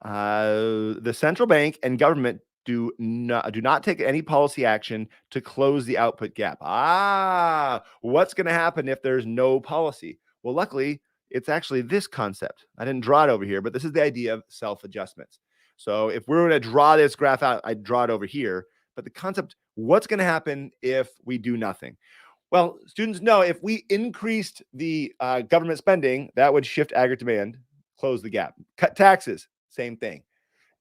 [SPEAKER 1] the central bank and government do not take any policy action to close the output gap. What's going to happen if there's no policy? Well, luckily, it's actually this concept. I didn't draw it over here, but this is the idea of self-adjustments. So if we're going to draw this graph out, I'd draw it over here. But the concept, what's going to happen if we do nothing? Well, students know if we increased the government spending, that would shift aggregate demand, close the gap. Cut taxes, same thing.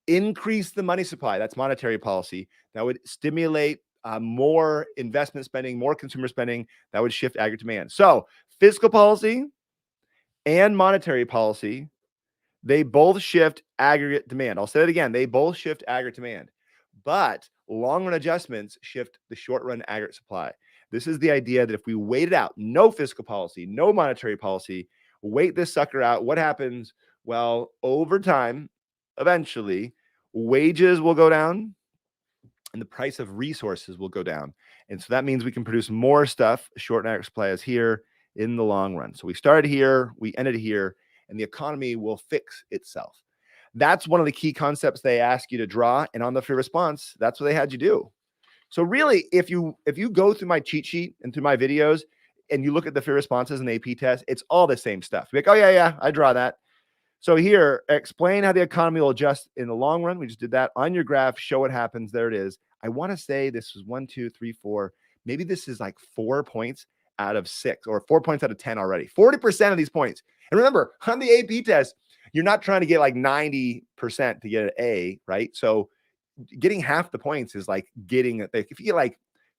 [SPEAKER 1] Increase the money supply, that's monetary policy. That would stimulate more investment spending, more consumer spending. That would shift aggregate demand. So fiscal policy and monetary policy, They both shift aggregate demand. I'll say it again. They both shift aggregate demand, but long run adjustments shift the short run aggregate supply. This is the idea that if we wait it out, no fiscal policy, no monetary policy, wait this sucker out, what happens? Well, over time, eventually, wages will go down and the price of resources will go down. And so that means we can produce more stuff. Short aggregate supply is here in the long run. So we started here, we ended here, and the economy will fix itself. That's one of the key concepts they ask you to draw. And on the free response, that's what they had you do. So really, if you go through my cheat sheet and through my videos and you look at the free responses and the AP test, it's all the same stuff. You're like, oh yeah, I draw that. So here, explain how the economy will adjust in the long run. We just did that on your graph. Show what happens. There it is. I want to say this was 1, 2, 3, 4. Maybe this is like 4 points out of 6 or 4 points out of 10 already. 40% of these points. And remember, on the AP test, you're not trying to get like 90% to get an A, right? So getting half the points is like getting, if you get like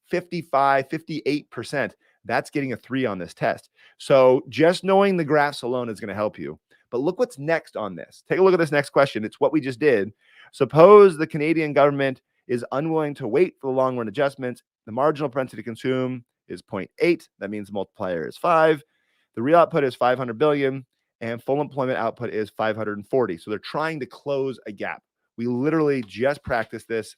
[SPEAKER 1] 55, 58%, that's getting a 3 on this test. So just knowing the graphs alone is going to help you. But look what's next on this. Take a look at this next question. It's what we just did. Suppose the Canadian government is unwilling to wait for the long run adjustments. The marginal propensity to consume is 0.8. That means the multiplier is 5. The real output is 500 billion and full employment output is 540. So they're trying to close a gap. We literally just practiced this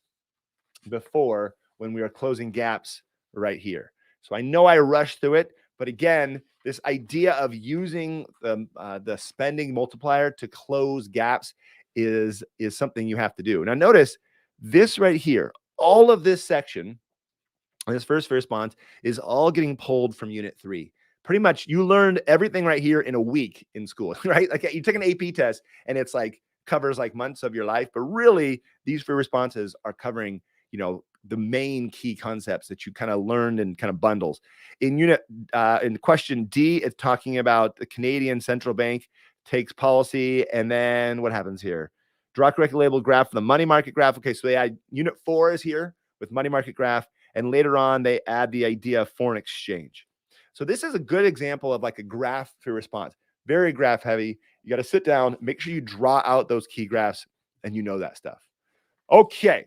[SPEAKER 1] before when we were closing gaps right here. So I know I rushed through it, but again, this idea of using the spending multiplier to close gaps is something you have to do. Now notice this right here, all of this section, this first response is all getting pulled from Unit 3. Pretty much you learned everything right here in a week in school, right? Like you took an AP test and it's like covers like months of your life, but really these free responses are covering, the main key concepts that you kind of learned in kind of bundles. In question D, it's talking about the Canadian Central Bank takes policy, and then what happens here? Draw correctly labeled graph for the money market graph. Okay, so they add Unit 4 is here with money market graph, and later on they add the idea of foreign exchange. So this is a good example of like a graph free response. Very graph heavy. You got to sit down, make sure you draw out those key graphs, and you know that stuff. Okay.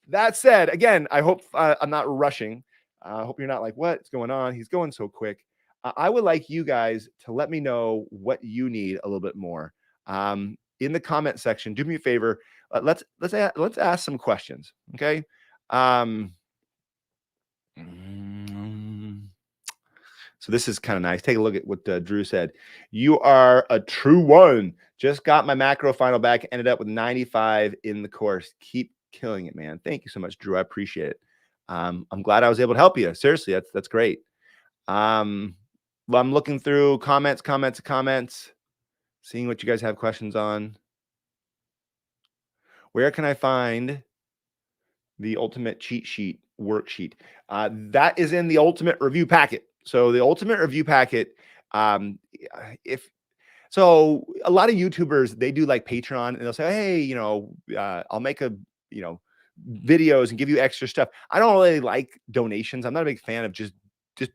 [SPEAKER 1] That said, again, I hope I'm not rushing. I hope you're not like, what's going on? He's going so quick. I would like you guys to let me know what you need a little bit more. In the comment section, do me a favor. Let's ask some questions. Okay. So this is kind of nice. Take a look at what Drew said. You are a true one. Just got my macro final back. Ended up with 95 in the course. Keep killing it, man. Thank you so much, Drew. I appreciate it. I'm glad I was able to help you. Seriously, that's great. Well, I'm looking through comments, seeing what you guys have questions on. Where can I find the ultimate cheat sheet worksheet? That is in the ultimate review packet. So the ultimate review packet, so a lot of YouTubers, they do like Patreon and they'll say, hey, I'll make videos and give you extra stuff. I don't really like donations. I'm not a big fan of just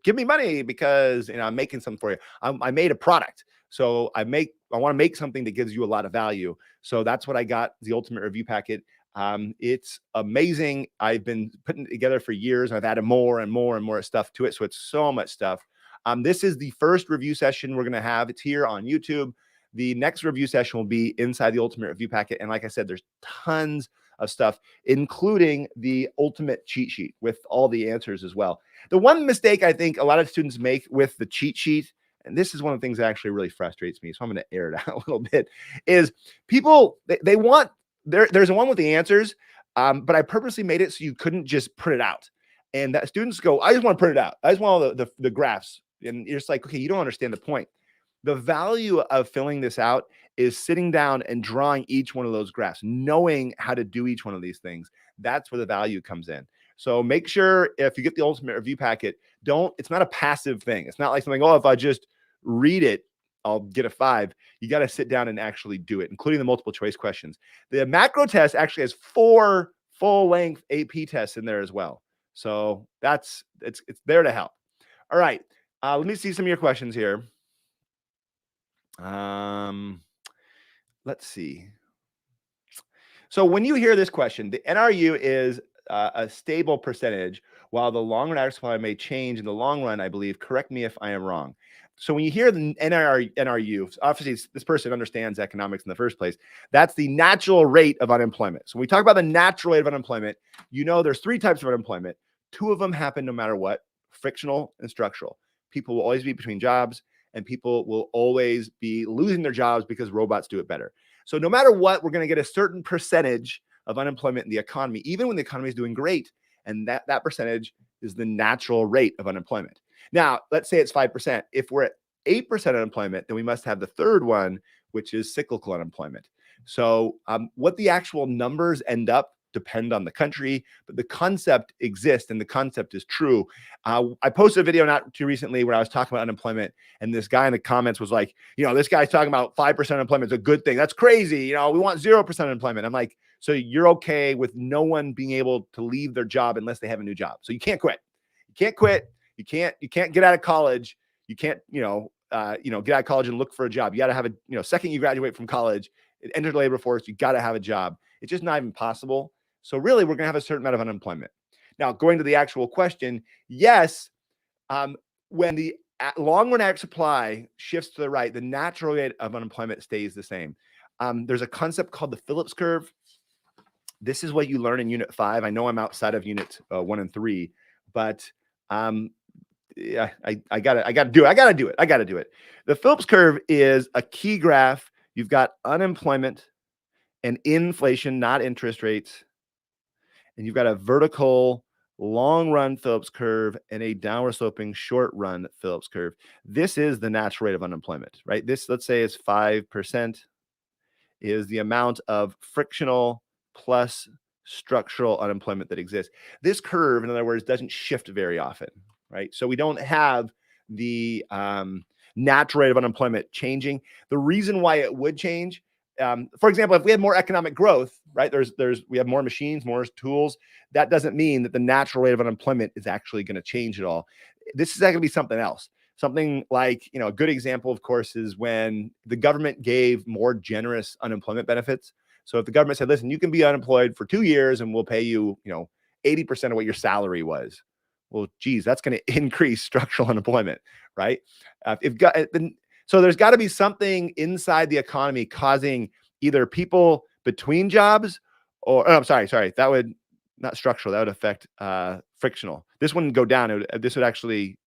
[SPEAKER 1] give me money because I'm making something for you. I made a product. So I want to make something that gives you a lot of value. So that's what I got, the ultimate review packet. It's amazing. I've been putting it together for years and I've added more and more and more stuff to it. So it's so much stuff. This is the first review session we're going to have. It's here on YouTube. The next review session will be inside the ultimate review packet. And like I said, there's tons of stuff, including the ultimate cheat sheet with all the answers as well. The one mistake I think a lot of students make with the cheat sheet, and this is one of the things that actually really frustrates me, so I'm going to air it out a little bit, is people, they want, there's one with the answers, but I purposely made it so you couldn't just print it out. And that students go, I just want to print it out. I just want all the graphs. And you're just like, okay, you don't understand the point. The value of filling this out is sitting down and drawing each one of those graphs, knowing how to do each one of these things. That's where the value comes in. So make sure if you get the ultimate review packet, it's not a passive thing. It's not like something, if I just read it, I'll get a 5. You got to sit down and actually do it, including the multiple choice questions. The macro test actually has 4 full-length AP tests in there as well. So it's there to help. All right. Let me see some of your questions here. let's see. So when you hear this question, the NRU is a stable percentage, while the long run average supply may change in the long run, I believe. Correct me if I am wrong. So when you hear the NRU, obviously this person understands economics in the first place. That's the natural rate of unemployment. So when we talk about the natural rate of unemployment, you know there's three types of unemployment. Two of them happen no matter what: frictional and structural. People will always be between jobs, and people will always be losing their jobs because robots do it better. So no matter what, we're going to get a certain percentage of unemployment in the economy, even when the economy is doing great. And that percentage is the natural rate of unemployment. Now, let's say it's 5%. If we're at 8% unemployment, then we must have the third one, which is cyclical unemployment. So what the actual numbers end up depend on the country, but the concept exists and the concept is true. I posted a video not too recently where I was talking about unemployment, and this guy in the comments was like, this guy's talking about 5% unemployment is a good thing. That's crazy. We want 0% unemployment. I'm like, so you're okay with no one being able to leave their job unless they have a new job. So you can't quit. You can't quit. You can't get out of college. You can't, get out of college and look for a job. You got to have second you graduate from college, enter the labor force, you got to have a job. It's just not even possible. So really, we're going to have a certain amount of unemployment. Now, going to the actual question, yes, when the long run average supply shifts to the right, the natural rate of unemployment stays the same. There's a concept called the Phillips Curve. This is what you learn in Unit 5. I know I'm outside of Unit 1 and 3, but yeah, I gotta do it. The Phillips Curve is a key graph. You've got unemployment and inflation, not interest rates. And you've got a vertical long run Phillips curve and a downward sloping short run Phillips curve. This is the natural rate of unemployment, right? This, let's say, is 5%, is the amount of frictional plus structural unemployment that exists. This curve, in other words, doesn't shift very often, right? So we don't have the natural rate of unemployment changing. The reason why it would change, for example, if we had more economic growth, right? We have more machines, more tools. That doesn't mean that the natural rate of unemployment is actually going to change at all. This is going to be something else. Something like, a good example, of course, is when the government gave more generous unemployment benefits. So if the government said, listen, you can be unemployed for 2 years and we'll pay you, 80% of what your salary was. Well, geez, that's going to increase structural unemployment, right? So there's got to be something inside the economy causing either people between jobs or, I'm sorry, that would not structural, that would affect frictional. This wouldn't go down. This would actually,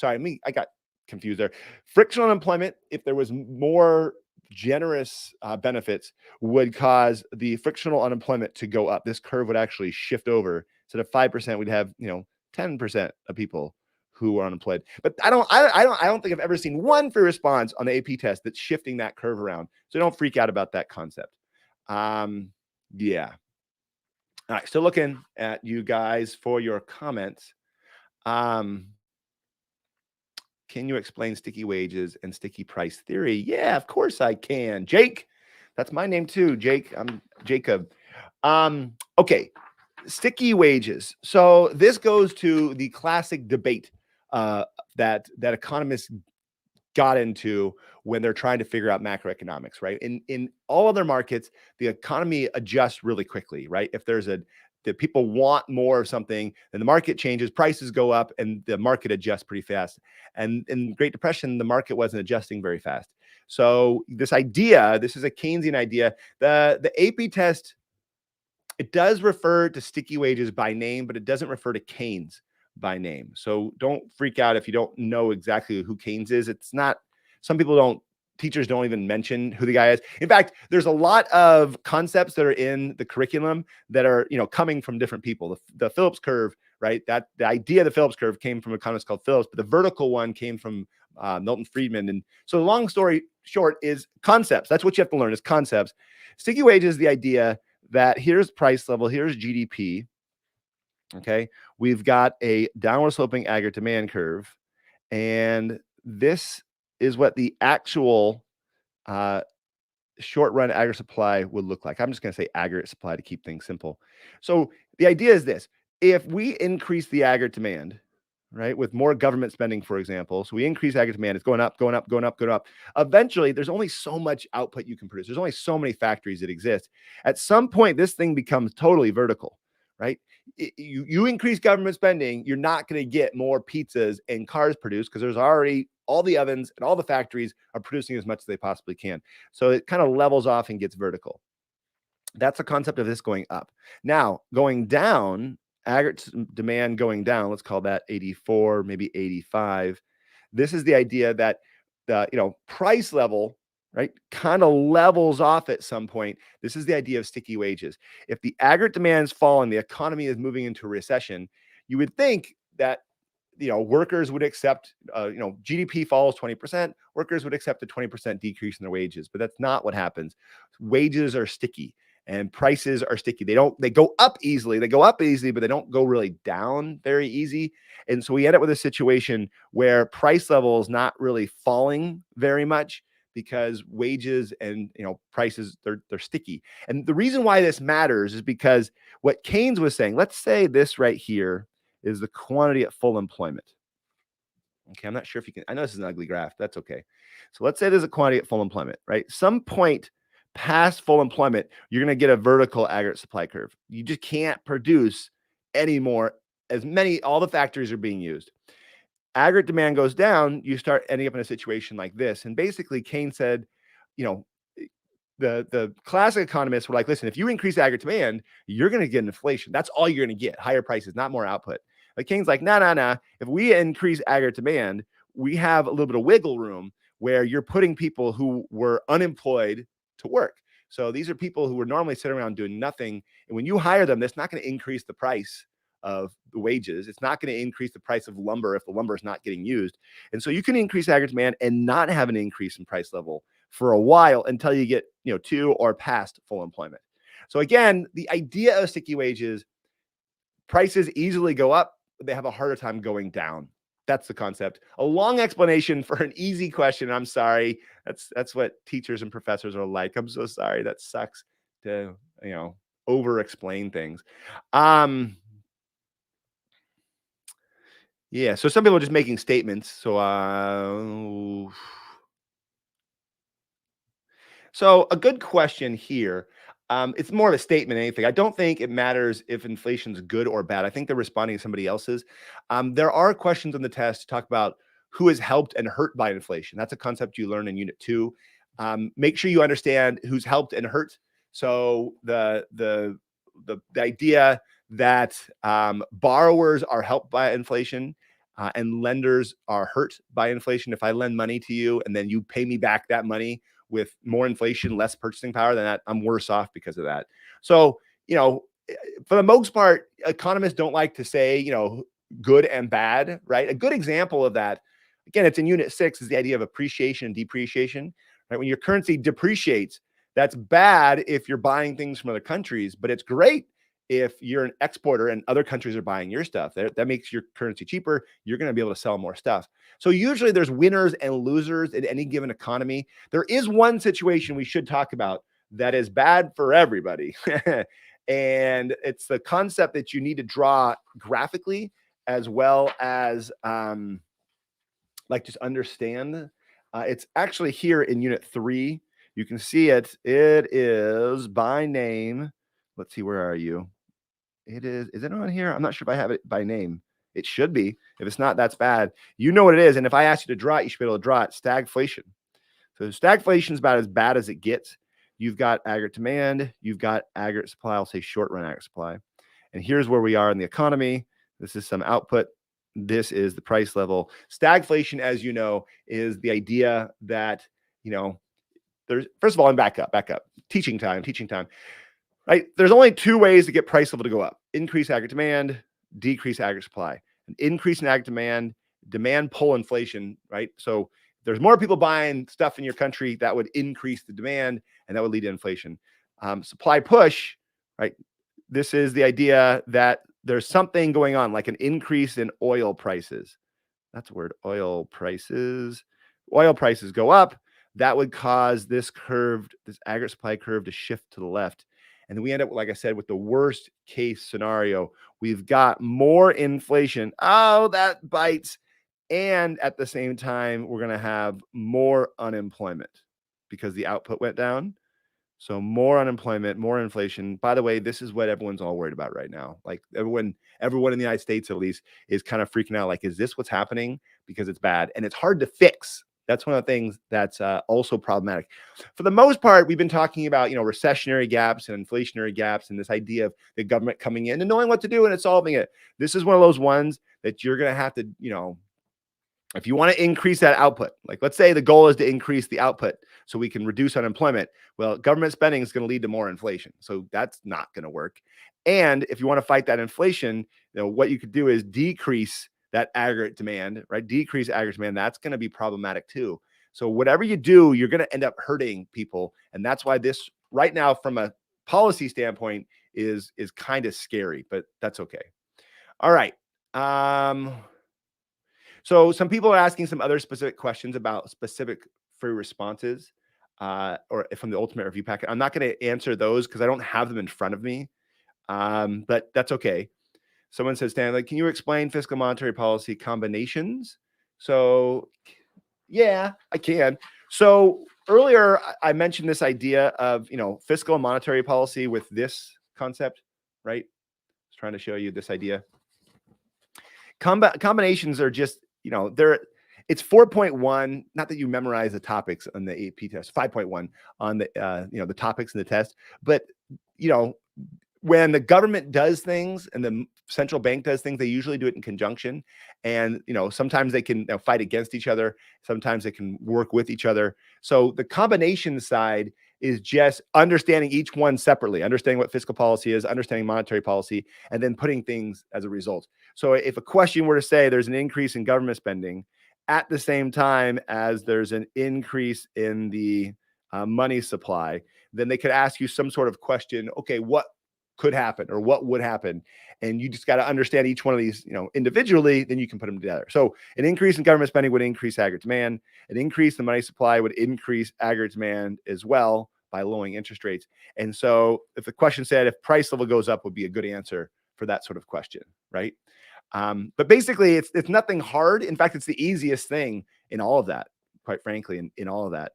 [SPEAKER 1] I got confused there. Frictional unemployment, if there was more generous benefits, would cause the frictional unemployment to go up. This curve would actually shift over. Instead of 5%, we'd have 10% of people who are unemployed. But I don't think I've ever seen one free response on the AP test that's shifting that curve around. So don't freak out about that concept. Yeah. All right, still looking at you guys for your comments. Can you explain sticky wages and sticky price theory? Yeah, of course I can. Jake, that's my name too. Jake, I'm Jacob. Okay, sticky wages. So this goes to the classic debate that economists got into when they're trying to figure out macroeconomics, right? In all other markets, the economy adjusts really quickly, right? If there's that people want more of something, then the market changes, prices go up, and the market adjusts pretty fast. And in the Great Depression, the market wasn't adjusting very fast. So this is a Keynesian idea. The AP test, it does refer to sticky wages by name, but it doesn't refer to Keynes by name. So don't freak out if you don't know exactly who Keynes is. It's not, teachers don't even mention who the guy is. In fact, there's a lot of concepts that are in the curriculum that are, coming from different people. The Phillips curve, right? The idea of the Phillips curve came from an economist called Phillips, but the vertical one came from Milton Friedman. And so the long story short is concepts. That's what you have to learn is concepts. Sticky wages is the idea that here's price level, here's GDP. Okay, we've got a downward sloping aggregate demand curve, and this is what the actual short run aggregate supply would look like. I'm just going to say aggregate supply to keep things simple. So the idea is this: if we increase the aggregate demand, right? With more government spending, for example. So we increase aggregate demand. It's going up, going up, going up, going up. Eventually, there's only so much output you can produce. There's only so many factories that exist. At some point, this thing becomes totally vertical, right? You increase government spending, you're not going to get more pizzas and cars produced because there's already all the ovens and all the factories are producing as much as they possibly can. So it kind of levels off and gets vertical. That's the concept of this going up. Now, going down, aggregate demand going down, let's call that 84, maybe 85. This is the idea that the price level, right, kind of levels off at some point. This is the idea of sticky wages. If the aggregate demand is falling, the economy is moving into a recession, you would think that workers would accept, GDP falls 20%, workers would accept a 20% decrease in their wages, but that's not what happens. Wages are sticky and prices are sticky. They go up easily. They go up easily, but they don't go really down very easy. And so we end up with a situation where price level is not really falling very much because wages and prices, they're sticky. And the reason why this matters is because what Keynes was saying, let's say this right here is the quantity at full employment. Okay, I'm not sure if you can, I know this is an ugly graph. That's okay. So let's say there's a quantity at full employment, right? Some point past full employment, you're going to get a vertical aggregate supply curve. You just can't produce anymore. All the factories are being used. Aggregate demand goes down, you start ending up in a situation like this. And basically, Keynes said, you know, the classic economists were like, listen, if you increase aggregate demand, you're going to get inflation. That's all you're going to get, higher prices, not more output. But Keynes like, nah. If we increase aggregate demand, we have a little bit of wiggle room where you're putting people who were unemployed to work. So these are people who were normally sitting around doing nothing. And when you hire them, that's not going to increase the price of the wages. It's not going to increase the price of lumber if the lumber is not getting used. And so you can increase aggregate demand and not have an increase in price level for a while until you get to or past full employment. So again, the idea of sticky wages, prices easily go up, but they have a harder time going down. That's the concept. A long explanation for an easy question. I'm sorry. That's what teachers and professors are like. I'm so sorry. That sucks to over explain things. Yeah, so some people are just making statements. So a good question here. It's more of a statement than anything. I don't think it matters if inflation's good or bad. I think they're responding to somebody else's. There are questions on the test to talk about who is helped and hurt by inflation. That's a concept you learn in Unit 2. Make sure you understand who's helped and hurt. So the idea that borrowers are helped by inflation and lenders are hurt by inflation. If I lend money to you and then you pay me back that money with more inflation, less purchasing power than that, I'm worse off because of that. So, for the most part, economists don't like to say, good and bad, right? A good example of that, again, it's in Unit 6, is the idea of appreciation and depreciation, right? When your currency depreciates, that's bad if you're buying things from other countries, but it's great if you're an exporter and other countries are buying your stuff. That makes your currency cheaper. You're going to be able to sell more stuff. So usually there's winners and losers in any given economy. There is one situation we should talk about that is bad for everybody. And it's the concept that you need to draw graphically as well as just understand. It's actually here in Unit 3. You can see it. It is by name. Let's see, where are you? It is it on here? I'm not sure if I have it by name. It should be. If it's not, that's bad. You know what it is. And if I ask you to draw it, you should be able to draw it. Stagflation. So stagflation is about as bad as it gets. You've got aggregate demand. You've got aggregate supply. I'll say short run aggregate supply. And here's where we are in the economy. This is some output. This is the price level. Stagflation, as you know, is the idea that, there's, first of all, and back up. Teaching time. Right? There's only two ways to get price level to go up: increase aggregate demand, decrease aggregate supply. An increase in aggregate demand pull inflation, right? So there's more people buying stuff in your country, that would increase the demand and that would lead to inflation. Supply push, right? This is the idea that there's something going on, like an increase in oil prices. That's a word, oil prices. Oil prices go up. That would cause this aggregate supply curve to shift to the left. And then we end up, like I said, with the worst case scenario. We've got more inflation. Oh, that bites. And at the same time, we're going to have more unemployment because the output went down. So more unemployment, more inflation. By the way, this is what everyone's all worried about right now. Like everyone in the United States, at least, is kind of freaking out. Like, is this what's happening? Because it's bad and it's hard to fix. That's one of the things that's also problematic. For the most part, we've been talking about, recessionary gaps and inflationary gaps and this idea of the government coming in and knowing what to do and it's solving it. This is one of those ones that you're going to have to, if you want to increase that output, like let's say the goal is to increase the output so we can reduce unemployment. Well, government spending is going to lead to more inflation. So that's not going to work. And if you want to fight that inflation, what you could do is decrease that aggregate demand, right? Decrease aggregate demand. That's going to be problematic too. So whatever you do, you're going to end up hurting people. And that's why this right now, from a policy standpoint, is kind of scary, but that's okay. All right. So some people are asking some other specific questions about specific free responses or from the ultimate review packet. I'm not going to answer those because I don't have them in front of me, but that's okay. Someone says, Stanley, can you explain fiscal monetary policy combinations? So yeah, I can. So earlier I mentioned this idea of, fiscal and monetary policy with this concept, right? I was trying to show you this idea. Combinations are just, it's 4.1, not that you memorize the topics on the AP test, 5.1 on the, the topics in the test, but, when the government does things and the central bank does things, they usually do it in conjunction. And, sometimes they can fight against each other. Sometimes they can work with each other. So the combination side is just understanding each one separately, understanding what fiscal policy is, understanding monetary policy, and then putting things as a result. So if a question were to say there's an increase in government spending at the same time as there's an increase in the money supply, then they could ask you some sort of question. Okay, what could happen or what would happen? And you just got to understand each one of these, individually, then you can put them together. So an increase in government spending would increase aggregate demand. An increase in money supply would increase aggregate demand as well by lowering interest rates. And so if the question said if price level goes up would be a good answer for that sort of question, right? But basically it's nothing hard. In fact, it's the easiest thing in all of that, quite frankly, in all of that.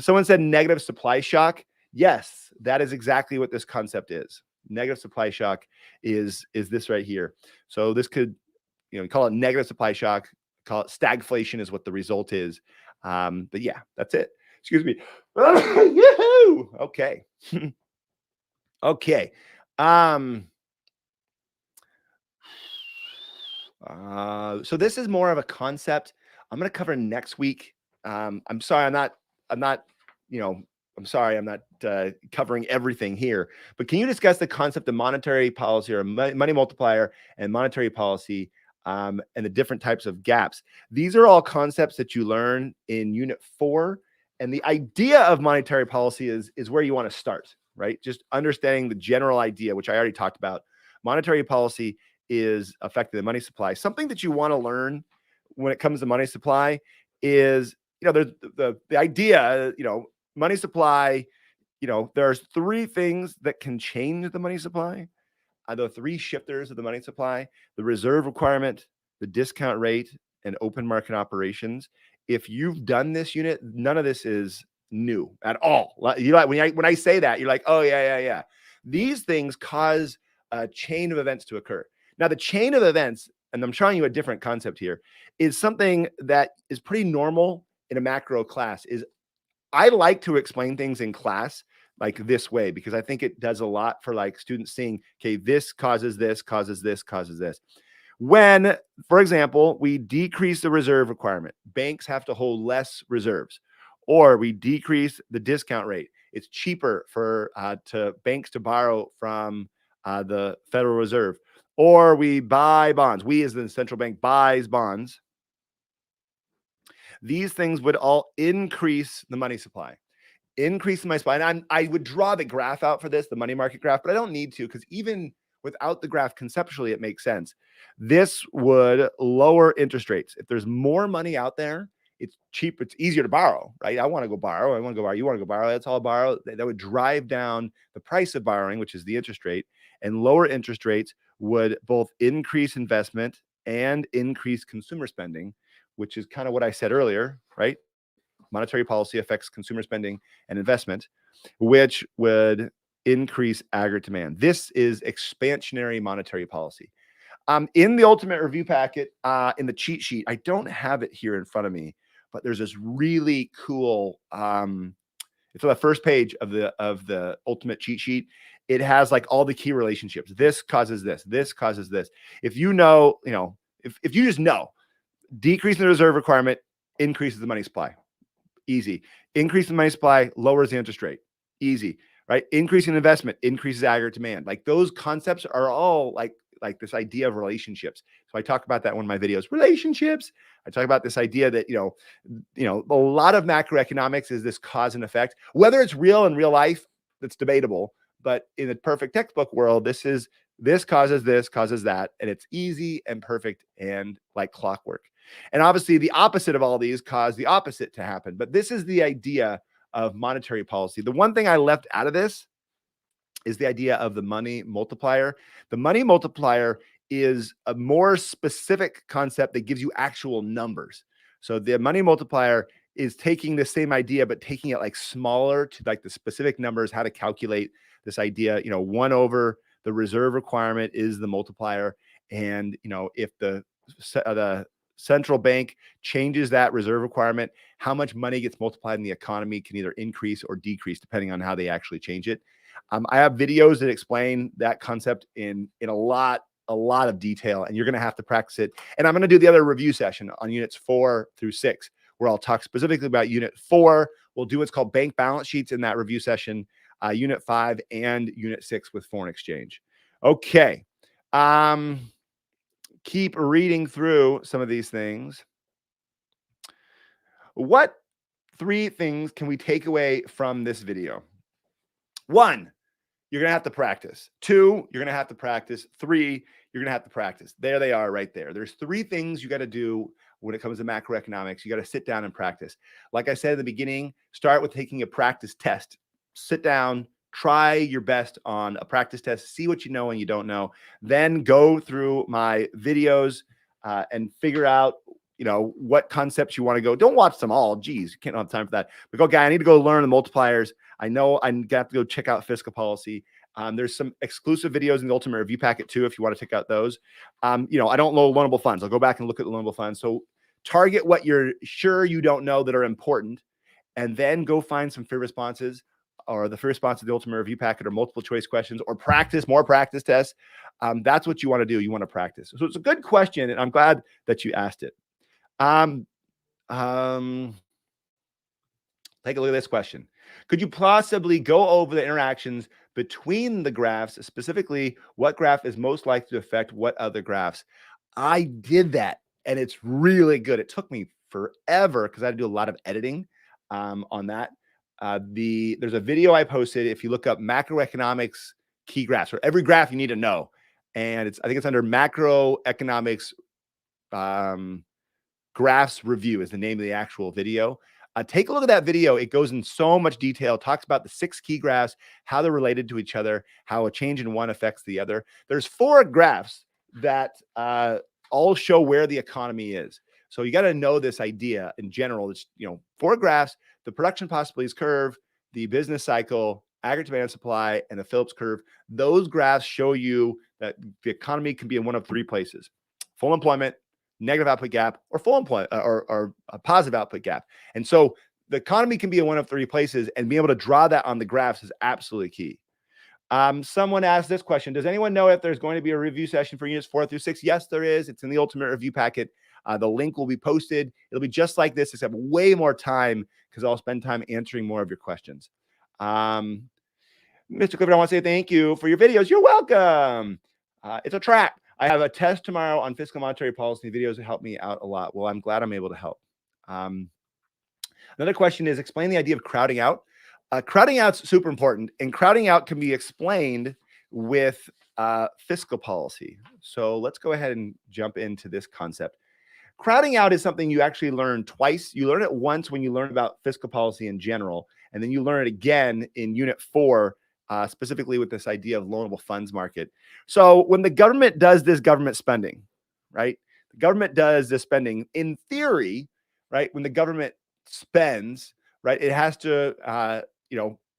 [SPEAKER 1] Someone said negative supply shock. Yes, that is exactly what this concept is. Negative supply shock is this right here. So this could, call it negative supply shock, call it stagflation is what the result is. But yeah, that's it. Excuse me. Yahoo! Okay. Okay. So this is more of a concept I'm going to cover next week. I'm sorry, I'm not, I'm sorry, I'm not covering everything here, but can you discuss the concept of monetary policy or money multiplier and monetary policy and the different types of gaps? These are all concepts that you learn in Unit 4. And the idea of monetary policy is where you want to start, right? Just understanding the general idea, which I already talked about. Monetary policy is affecting the money supply. Something that you want to learn when it comes to money supply is, there's the idea, money supply, there's three things that can change the money supply. The three shifters of the money supply: the reserve requirement, the discount rate, and open market operations. If you've done this unit, none of this is new at all. You like when I say that, you're like, oh yeah. These things cause a chain of events to occur. Now, the chain of events, and I'm showing you a different concept here, is something that is pretty normal in a macro class. I like to explain things in class like this way because I think it does a lot for like students seeing, okay, this causes this, causes this, causes this. When, for example, we decrease the reserve requirement, banks have to hold less reserves, or we decrease the discount rate. It's cheaper for banks to borrow from the Federal Reserve, or we buy bonds. We, as the central bank, buys bonds. These things would all increase the money supply. Increase the money supply. And I would draw the graph out for this, the money market graph, but I don't need to because even without the graph, conceptually, it makes sense. This would lower interest rates. If there's more money out there, it's cheap, it's easier to borrow, right? I want to go borrow, I want to go borrow, you want to go borrow, let's all borrow. That would drive down the price of borrowing, which is the interest rate, and lower interest rates would both increase investment and increase consumer spending, which is kind of what I said earlier, right? Monetary policy affects consumer spending and investment, which would increase aggregate demand. This is expansionary monetary policy. In the ultimate review packet, in the cheat sheet, I don't have it here in front of me, but there's this really cool, it's on the first page of the ultimate cheat sheet. It has like all the key relationships. This causes this, this causes this. If you know, if you just know, decreasing the reserve requirement increases the money supply. Easy. Increasing the money supply lowers the interest rate. Easy, right? Increasing investment increases aggregate demand. Like those concepts are all like this idea of relationships. So I talk about that in one of my videos, relationships. I talk about this idea that, a lot of macroeconomics is this cause and effect. Whether it's real in real life, that's debatable. But in the perfect textbook world, this causes this, causes that. And it's easy and perfect and like clockwork. And obviously the opposite of all these cause the opposite to happen. But this is the idea of monetary policy. The one thing I left out of this is the idea of the money multiplier. The money multiplier is a more specific concept that gives you actual numbers. So the money multiplier is taking the same idea, but taking it like smaller to like the specific numbers, how to calculate this idea. 1 over the reserve requirement is the multiplier. And, if the central bank changes that reserve requirement, how much money gets multiplied in the economy can either increase or decrease depending on how they actually change it. I have videos that explain that concept in a lot of detail, and you're going to have to practice it. And I'm going to do the other review session on units 4 through 6, where I'll talk specifically about unit 4. We'll do what's called bank balance sheets in that review session, unit 5 and unit 6 with foreign exchange. Okay. Keep reading through some of these things. What 3 things can we take away from this video? 1, you're going to have to practice. 2, you're going to have to practice. 3, you're going to have to practice. There they are right there. There's 3 things you got to do when it comes to macroeconomics. You got to sit down and practice. Like I said at the beginning, start with taking a practice test. Sit down, try your best on a practice test, see what you know and you don't know. Then go through my videos and figure out what concepts you want to go. Don't watch them all. Geez, you can't have time for that. But go, guy, I need to go learn the multipliers. I know I'm going to have to go check out fiscal policy. There's some exclusive videos in the ultimate review packet too, if you want to check out those. I don't know loanable funds. I'll go back and look at the loanable funds. So target what you're sure you don't know that are important, and then go find some free responses or the free response to the ultimate review packet or multiple choice questions, or practice more practice tests. That's what you want to do. You want to practice. So it's a good question, and I'm glad that you asked it. Take a look at this question. Could you possibly go over the interactions between the graphs, specifically what graph is most likely to affect what other graphs? I did that, and it's really good. It took me forever because I had to do a lot of editing on that. There's a video I posted. If you look up macroeconomics key graphs, or every graph you need to know, and I think it's under macroeconomics graphs review is the name of the actual video. Take a look at that video. It goes in so much detail, talks about the 6 key graphs, how they're related to each other, how a change in one affects the other. There's 4 graphs that all show where the economy is. So you got to know this idea in general. It's 4 graphs: the production possibilities curve, the business cycle, aggregate demand supply, and the Phillips curve. Those graphs show you that the economy can be in one of 3 places: full employment, negative output gap, or full employment, or a positive output gap. And so the economy can be in one of 3 places, and being able to draw that on the graphs is absolutely key. Someone asked this question: does anyone know if there's going to be a review session for units 4 through 6? Yes, there is. It's in the ultimate review packet. The link will be posted. It'll be just like this, except way more time, because I'll spend time answering more of your questions. Mr. Clifford, I want to say thank you for your videos. You're welcome. It's a trap. I have a test tomorrow on fiscal monetary policy. Videos that help me out a lot. Well, I'm glad I'm able to help. Another question is, explain the idea of crowding out. Crowding out's super important, and crowding out can be explained with fiscal policy. So let's go ahead and jump into this concept. crowding out is something you actually learn twice. You learn it once when you learn about fiscal policy in general, and then you learn it again in Unit 4, specifically with this idea of loanable funds market. So when the government does this government spending, right? The government does this spending in theory, right? When the government spends, right, it has to,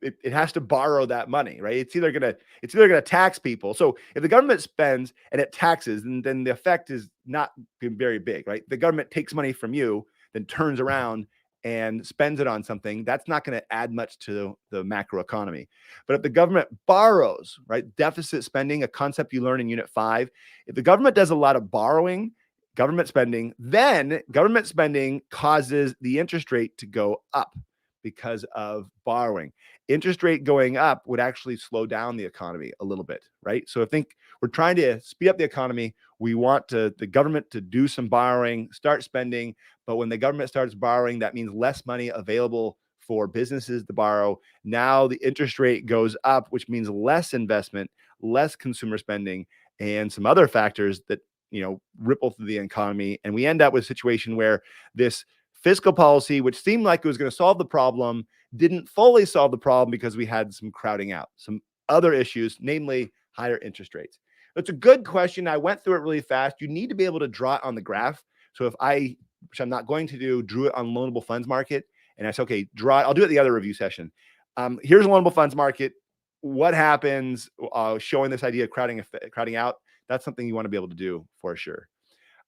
[SPEAKER 1] it has to borrow that money, right? It's either gonna tax people. So if the government spends and it taxes, then the effect is not very big, right? The government takes money from you, then turns around and spends it on something. That's not going to add much to the macroeconomy. But if the government borrows, right, deficit spending, a concept you learn in Unit 5, if the government does a lot of borrowing, government spending, then government spending causes the interest rate to go up because of borrowing. Interest rate going up would actually slow down the economy a little bit, right? So I think we're trying to speed up the economy. We want the government to do some borrowing, start spending. But when the government starts borrowing, that means less money available for businesses to borrow. Now the interest rate goes up, which means less investment, less consumer spending, and some other factors that ripple through the economy. And we end up with a situation where this fiscal policy, which seemed like it was going to solve the problem, didn't fully solve the problem because we had some crowding out, some other issues, namely higher interest rates. It's a good question. I went through it really fast. You need to be able to draw it on the graph. So if I, which I'm not going to do, drew it on loanable funds market, and I said, okay, draw it. I'll do it the other review session. Here's a loanable funds market. What happens? Showing this idea of crowding out. That's something you want to be able to do for sure.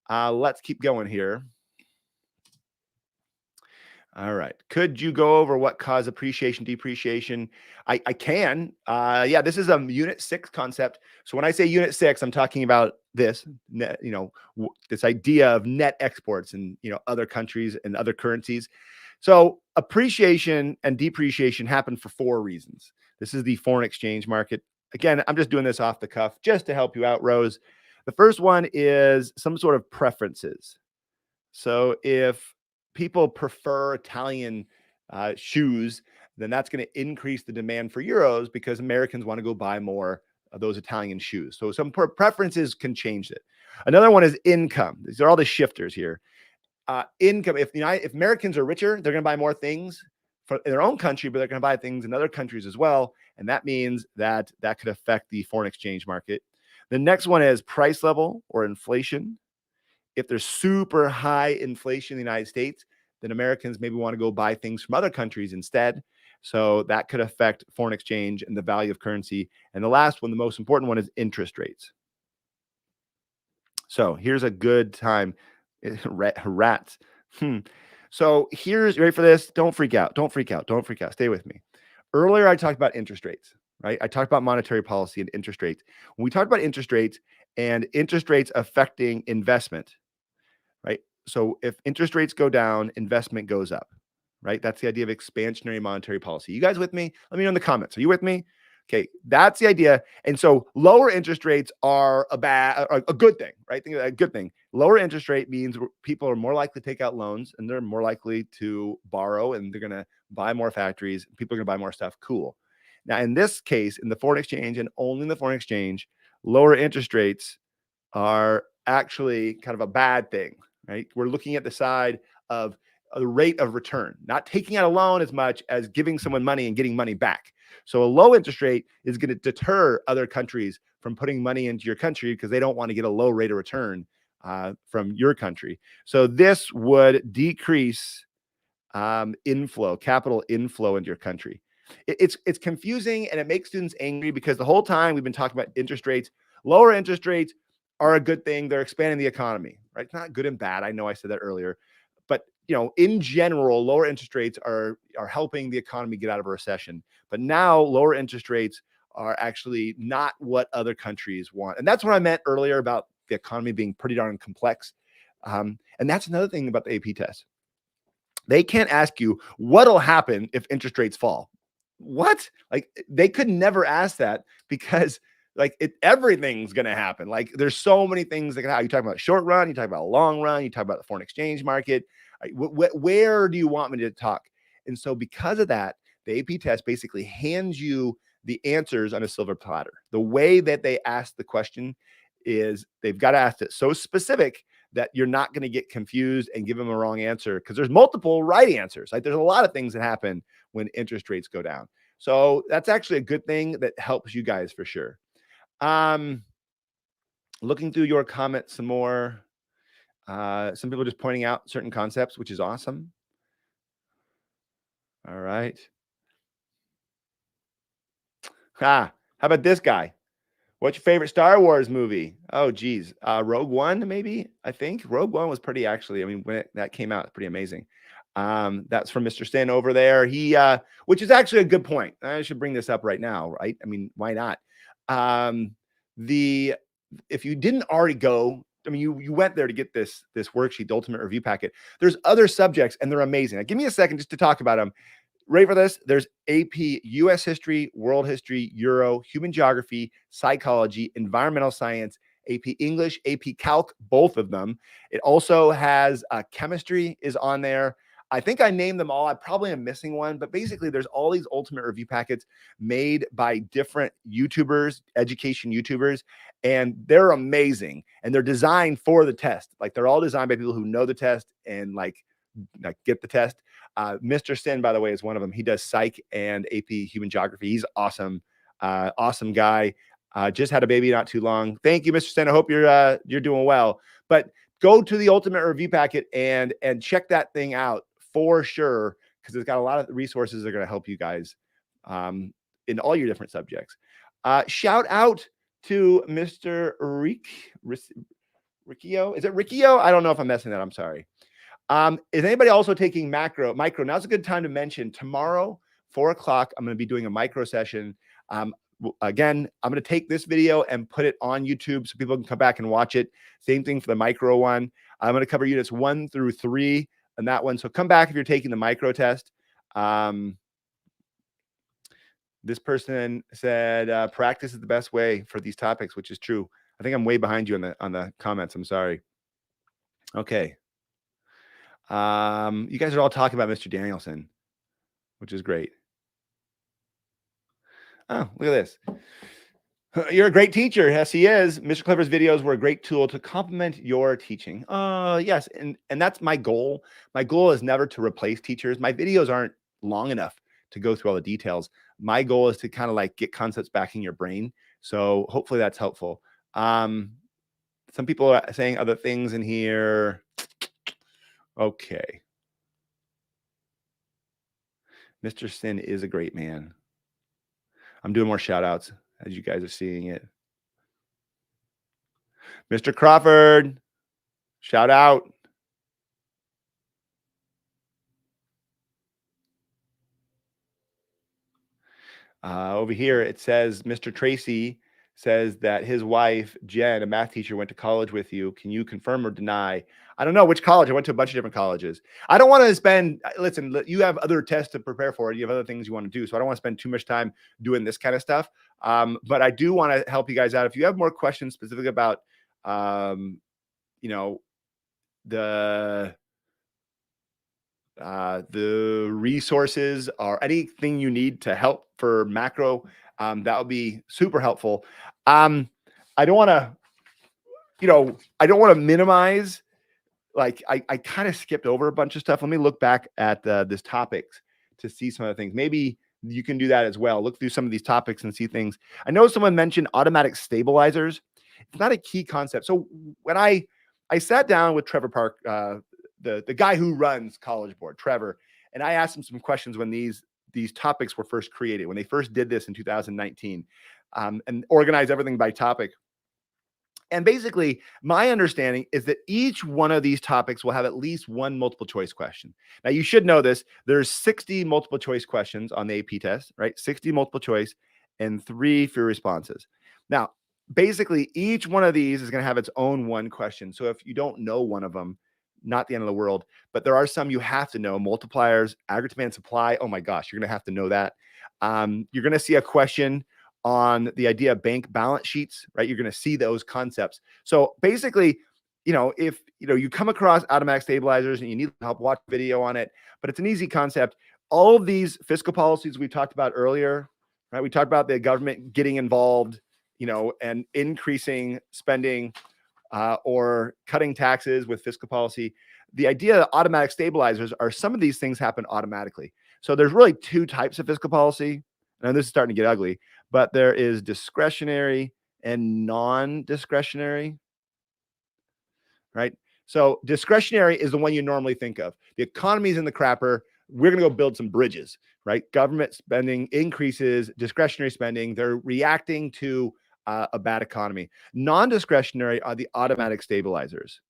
[SPEAKER 1] Let's keep going here. All right. Could you go over what caused appreciation, depreciation? I can. Yeah, this is a Unit 6 concept. So when I say Unit 6, I'm talking about this, this idea of net exports in, other countries and other currencies. So appreciation and depreciation happen for 4 reasons. This is the foreign exchange market. Again, I'm just doing this off the cuff just to help you out, Rose. The first one is some sort of preferences. So if people prefer Italian shoes, then that's going to increase the demand for euros because Americans want to go buy more of those Italian shoes. So some preferences can change it. Another one is income. These are all the shifters here. Income. If Americans are richer, they're going to buy more things in their own country, but they're going to buy things in other countries as well. And that means that could affect the foreign exchange market. The next one is price level or inflation. If there's super high inflation in the United States, then Americans maybe want to go buy things from other countries instead. So that could affect foreign exchange and the value of currency. And the last one, the most important one, is interest rates. So here's a good time. Rats. So here's, you ready for this? Don't freak out. Don't freak out. Don't freak out. Stay with me. Earlier, I talked about interest rates, right? I talked about monetary policy and interest rates. When we talked about interest rates and interest rates affecting investment, right? So if interest rates go down, investment goes up, right? That's the idea of expansionary monetary policy. You guys with me? Let me know in the comments. Are you with me? Okay, that's the idea. And so lower interest rates are a good thing, right? Think of that, a good thing. Lower interest rate means people are more likely to take out loans and they're more likely to borrow and they're going to buy more factories. People are going to buy more stuff. Cool. Now, in this case, in the foreign exchange and only in the foreign exchange, lower interest rates are actually kind of a bad thing, right? We're looking at the side of the rate of return, not taking out a loan as much as giving someone money and getting money back. So a low interest rate is going to deter other countries from putting money into your country because they don't want to get a low rate of return from your country. So this would decrease capital inflow into your country. It's confusing and it makes students angry because the whole time we've been talking about interest rates. Lower interest rates are a good thing. They're expanding the economy, right? It's not good and bad. I know I said that earlier, but in general, lower interest rates are helping the economy get out of a recession. But now lower interest rates are actually not what other countries want. And that's what I meant earlier about the economy being pretty darn complex. And that's another thing about the AP test. They can't ask you what'll happen if interest rates fall. What? Like they could never ask that because everything's going to happen. Like there's so many things that can happen. You talk about short run, you talk about long run, you talk about the foreign exchange market. Where do you want me to talk? And so because of that, the AP test basically hands you the answers on a silver platter. The way that they ask the question is they've got to ask it so specific that you're not going to get confused and give them a wrong answer, because there's multiple right answers. Like there's a lot of things that happen when interest rates go down. So that's actually a good thing that helps you guys for sure. Looking through your comments some more. Some people just pointing out certain concepts, which is awesome. All right. How about this guy? What's your favorite Star Wars movie? Oh, geez. Rogue One, maybe? I think Rogue One was pretty, actually. I mean, when that came out, it's pretty amazing. That's from Mr. Stin over there. He, which is actually a good point. I should bring this up right now, right? I mean, why not? If you didn't already go, I mean, you went there to get this worksheet, the ultimate review packet. There's other subjects, and they're amazing. Now, give me a second just to talk about them. Ready for this? There's AP US history, world history, Euro, human geography, psychology, environmental science, AP English, AP Calc, both of them. It also has chemistry is on there. I think I named them all. I probably am missing one, but basically there's all these ultimate review packets made by different YouTubers, education YouTubers, and they're amazing. And they're designed for the test. Like they're all designed by people who know the test and like get the test. Mr. Stin, by the way, is one of them. He does psych and AP human geography. He's awesome. Awesome guy. Just had a baby not too long. Thank you, Mr. Stin. I hope you're doing well. But go to the ultimate review packet and check that thing out for sure, because it's got a lot of resources that are going to help you guys in all your different subjects. Shout out to Mr. Riccio. Is it Riccio? I don't know if I'm messing that. I'm sorry. Is anybody also taking micro? Now's a good time to mention tomorrow, 4 o'clock, I'm going to be doing a micro session. Again, I'm going to take this video and put it on YouTube so people can come back and watch it. Same thing for the micro one. I'm going to cover units 1 through 3 on that one. So come back if you're taking the micro test. This person said, practice is the best way for these topics, which is true. I think I'm way behind you on the comments. I'm sorry. Okay. You guys are all talking about Mr. Danielson, which is great. Oh, look at this. You're a great teacher. Yes, he is. Mr. Clifford's videos were a great tool to complement your teaching. Yes, and that's my goal. My goal is never to replace teachers. My videos aren't long enough to go through all the details. My goal is to kind of like get concepts back in your brain. So hopefully that's helpful. Some people are saying other things in here. Okay. Mr. Sin is a great man. I'm doing more shout outs as you guys are seeing it. Mr. Crawford, shout out. Over here, it says Mr. Tracy says that his wife, Jen, a math teacher, went to college with you. Can you confirm or deny? I don't know which college. I went to a bunch of different colleges. I don't want to spend, listen, you have other tests to prepare for. You have other things you want to do. So I don't want to spend too much time doing this kind of stuff. But I do want to help you guys out. If you have more questions specifically about, you know, the resources or anything you need to help for macro, that would be super helpful. I don't want to, I don't want to minimize, like I kind of skipped over a bunch of stuff. Let me look back at this topics to see some of the things. Maybe you can do that as well. Look through some of these topics and see things. I know someone mentioned automatic stabilizers. It's not a key concept. So when I sat down with Trevor Park, the guy who runs College Board, Trevor, and I asked him some questions when these topics were first created, when they first did this in 2019, and organized everything by topic. And basically, my understanding is that each one of these topics will have at least one multiple choice question. Now, you should know this. There's 60 multiple choice questions on the AP test, right? 60 multiple choice and 3 free responses. Now, basically, each one of these is going to have its own one question. So if you don't know one of them, not the end of the world, but there are some you have to know. Multipliers, aggregate demand, supply. Oh my gosh, you're going to have to know that. You're going to see a question on the idea of bank balance sheets, right? You're going to see those concepts. So basically, if you come across automatic stabilizers and you need help, watch a video on it, but it's an easy concept. All of these fiscal policies we talked about earlier, right? We talked about the government getting involved, and increasing spending or cutting taxes with fiscal policy. The idea of automatic stabilizers are some of these things happen automatically. So there's really two types of fiscal policy. And this is starting to get ugly, but there is discretionary and non-discretionary, right? So discretionary is the one you normally think of. The economy's in the crapper. We're going to go build some bridges, right? Government spending increases, discretionary spending. They're reacting to a bad economy. Non-discretionary are the automatic stabilizers.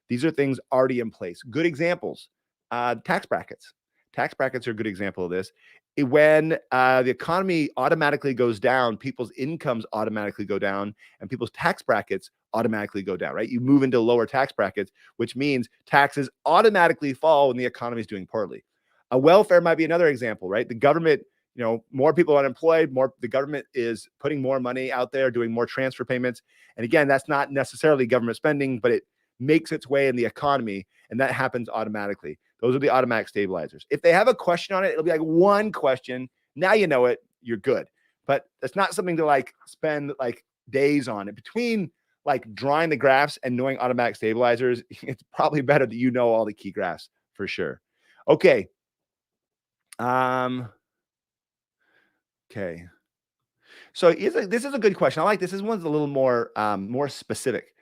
[SPEAKER 1] These are things already in place. Good examples, tax brackets. Tax brackets are a good example of this. When the economy automatically goes down, people's incomes automatically go down, and people's tax brackets automatically go down, right? You move into lower tax brackets, which means taxes automatically fall when the economy is doing poorly. A welfare might be another example, right? The government, more people unemployed, the government is putting more money out there, doing more transfer payments. And again, that's not necessarily government spending, but it makes its way in the economy, and that happens automatically. Those are the automatic stabilizers. If they have a question on it, it'll be like one question. Now you know it, you're good. But that's not something to spend days on it. Between drawing the graphs and knowing automatic stabilizers, it's probably better that you know all the key graphs for sure. Okay. Okay. So this is a good question. I like this. This one's a little more specific.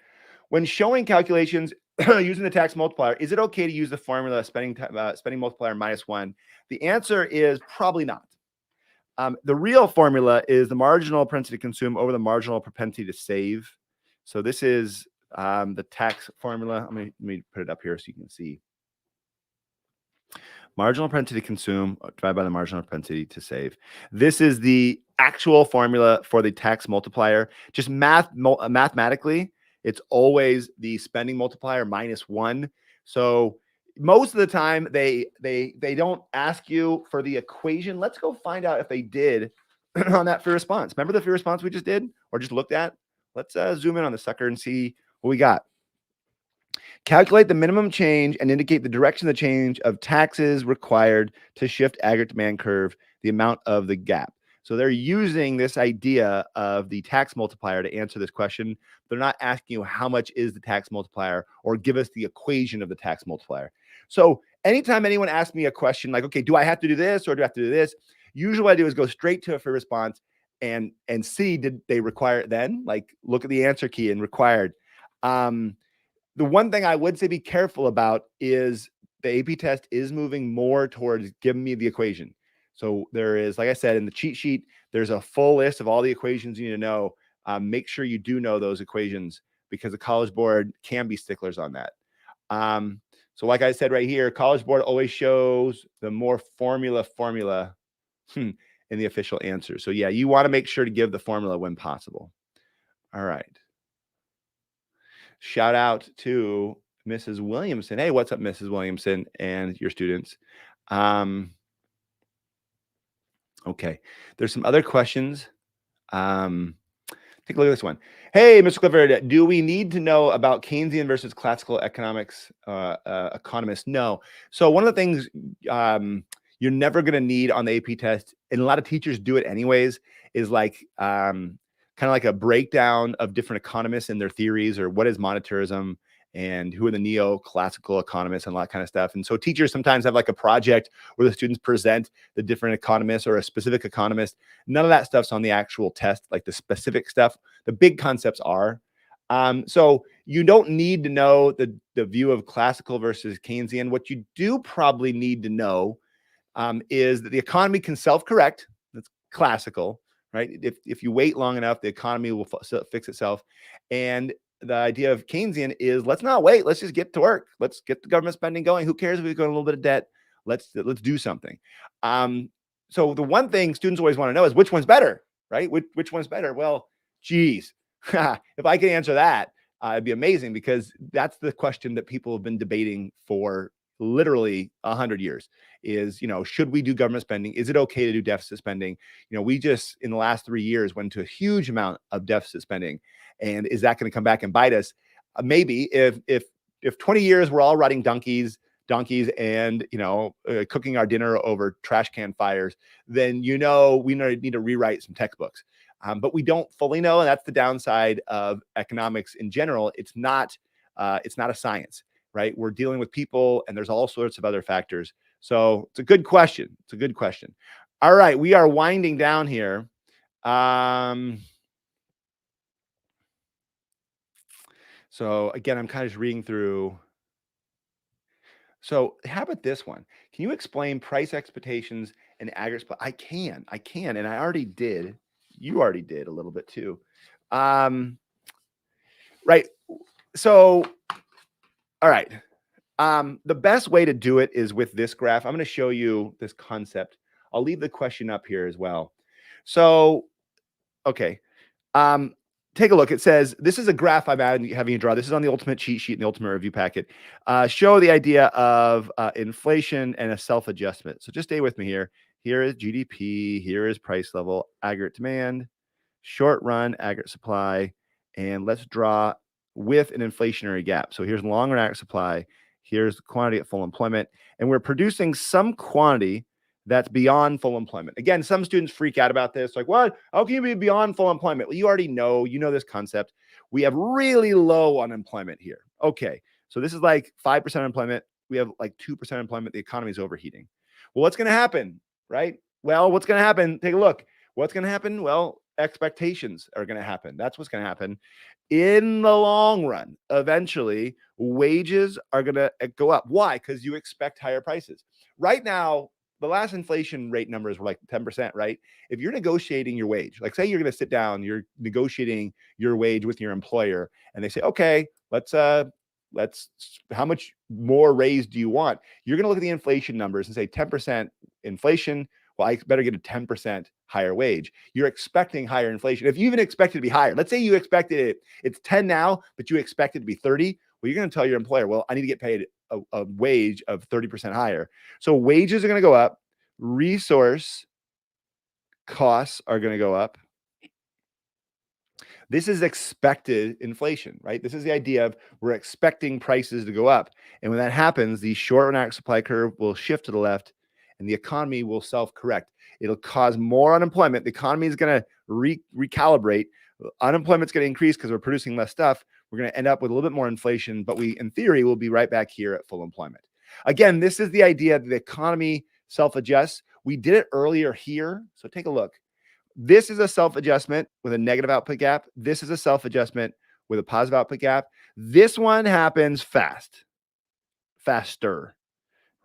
[SPEAKER 1] When showing calculations using the tax multiplier, is it okay to use the formula spending multiplier -1? The answer is probably not. The real formula is the marginal propensity to consume over the marginal propensity to save. So this is the tax formula. Let me put it up here so you can see. Marginal propensity to consume divided by the marginal propensity to save. This is the actual formula for the tax multiplier. Just mathematically, it's always the spending multiplier -1. So most of the time they don't ask you for the equation. Let's go find out if they did on that free response. Remember the free response we just did or just looked at? Let's zoom in on the sucker and see what we got. Calculate the minimum change and indicate the direction of the change of taxes required to shift aggregate demand curve, the amount of the gap. So they're using this idea of the tax multiplier to answer this question. They're not asking you how much is the tax multiplier or give us the equation of the tax multiplier. So anytime anyone asks me a question like, okay, do I have to do this or do I have to do this? Usually what I do is go straight to a free response and see, did they require it then? Look at the answer key and required. The one thing I would say be careful about is the AP test is moving more towards giving me the equation. So there is, like I said, in the cheat sheet, there's a full list of all the equations you need to know. Make sure you do know those equations because the College Board can be sticklers on that. So like I said right here, College Board always shows the more formula in the official answer. So yeah, you want to make sure to give the formula when possible. All right. Shout out to Mrs. Williamson. Hey, what's up, Mrs. Williamson and your students? Okay, there's some other questions. Take a look at this one. Hey, Mr. Clifford, do we need to know about Keynesian versus classical economics economists? No. So one of the things you're never going to need on the AP test, and a lot of teachers do it anyways, is kind of like a breakdown of different economists and their theories, or what is monetarism and who are the neoclassical economists and all that kind of stuff. And so teachers sometimes have a project where the students present the different economists or a specific economist. None of that stuff's on the actual test, like the specific stuff. The big concepts are. So you don't need to know the view of classical versus Keynesian. What you do probably need to know is that the economy can self-correct. That's classical. Right? If you wait long enough, the economy will fix itself. And the idea of Keynesian is let's not wait. Let's just get to work. Let's get the government spending going. Who cares if we go in a little bit of debt? Let's do something. So the one thing students always want to know is which one's better, right? Which one's better? Well, geez, if I could answer that, it'd be amazing, because that's the question that people have been debating for literally 100 years is, should we do government spending? Is it okay to do deficit spending? We just, in the last 3 years, went to a huge amount of deficit spending. And is that going to come back and bite us? Maybe if 20 years we're all riding donkeys and, cooking our dinner over trash can fires, then, we need to rewrite some textbooks. but we don't fully know, and that's the downside of economics in general. It's not a science, right? We're dealing with people, and there's all sorts of other factors. So it's a good question. It's a good question. All right, we are winding down here. So again, I'm kind of just reading through. So how about this one? Can you explain price expectations and aggregates? I can, and I already did. You already did a little bit too. Right. So, all right. The best way to do it is with this graph. I'm going to show you this concept. I'll leave the question up here as well. So, okay. Take a look. It says, this is a graph I'm having you draw. This is on the ultimate cheat sheet in the ultimate review packet. Show the idea of inflation and a self-adjustment. So just stay with me here. Here is GDP. Here is price level, aggregate demand, short run, aggregate supply. And let's draw with an inflationary gap. So here's long run aggregate supply. Here's the quantity at full employment. And we're producing some quantity that's beyond full employment. Again, some students freak out about this. Like, what? How can you be beyond full employment? Well, you already know, this concept. We have really low unemployment here. Okay. So this is like 5% unemployment. We have like 2% unemployment. The economy is overheating. Well, what's going to happen? Right? Well, what's going to happen? Take a look. What's going to happen? Well, expectations are going to happen. That's what's going to happen. In the long run, eventually, wages are going to go up. Why? Because you expect higher prices. Right now, the last inflation rate numbers were like 10%, right? If you're negotiating your wage, like say you're going to sit down, you're negotiating your wage with your employer, and they say, okay, let's how much more raise do you want? You're going to look at the inflation numbers and say 10% inflation. Well, I better get a 10% higher wage. You're expecting higher inflation. If you even expect it to be higher, let's say you expected it's 10 now, but you expect it to be 30. Well, you're going to tell your employer, well, I need to get paid a wage of 30% higher. So wages are going to go up. Resource costs are going to go up. This is expected inflation, right? This is the idea of we're expecting prices to go up. And when that happens, the short run aggregate supply curve will shift to the left and the economy will self-correct. It'll cause more unemployment. The economy is going to recalibrate. Unemployment's going to increase because we're producing less stuff. We're going to end up with a little bit more inflation, but we, in theory, will be right back here at full employment. Again, this is the idea that the economy self-adjusts. We did it earlier here. So take a look. This is a self-adjustment with a negative output gap. This is a self-adjustment with a positive output gap. This one happens faster,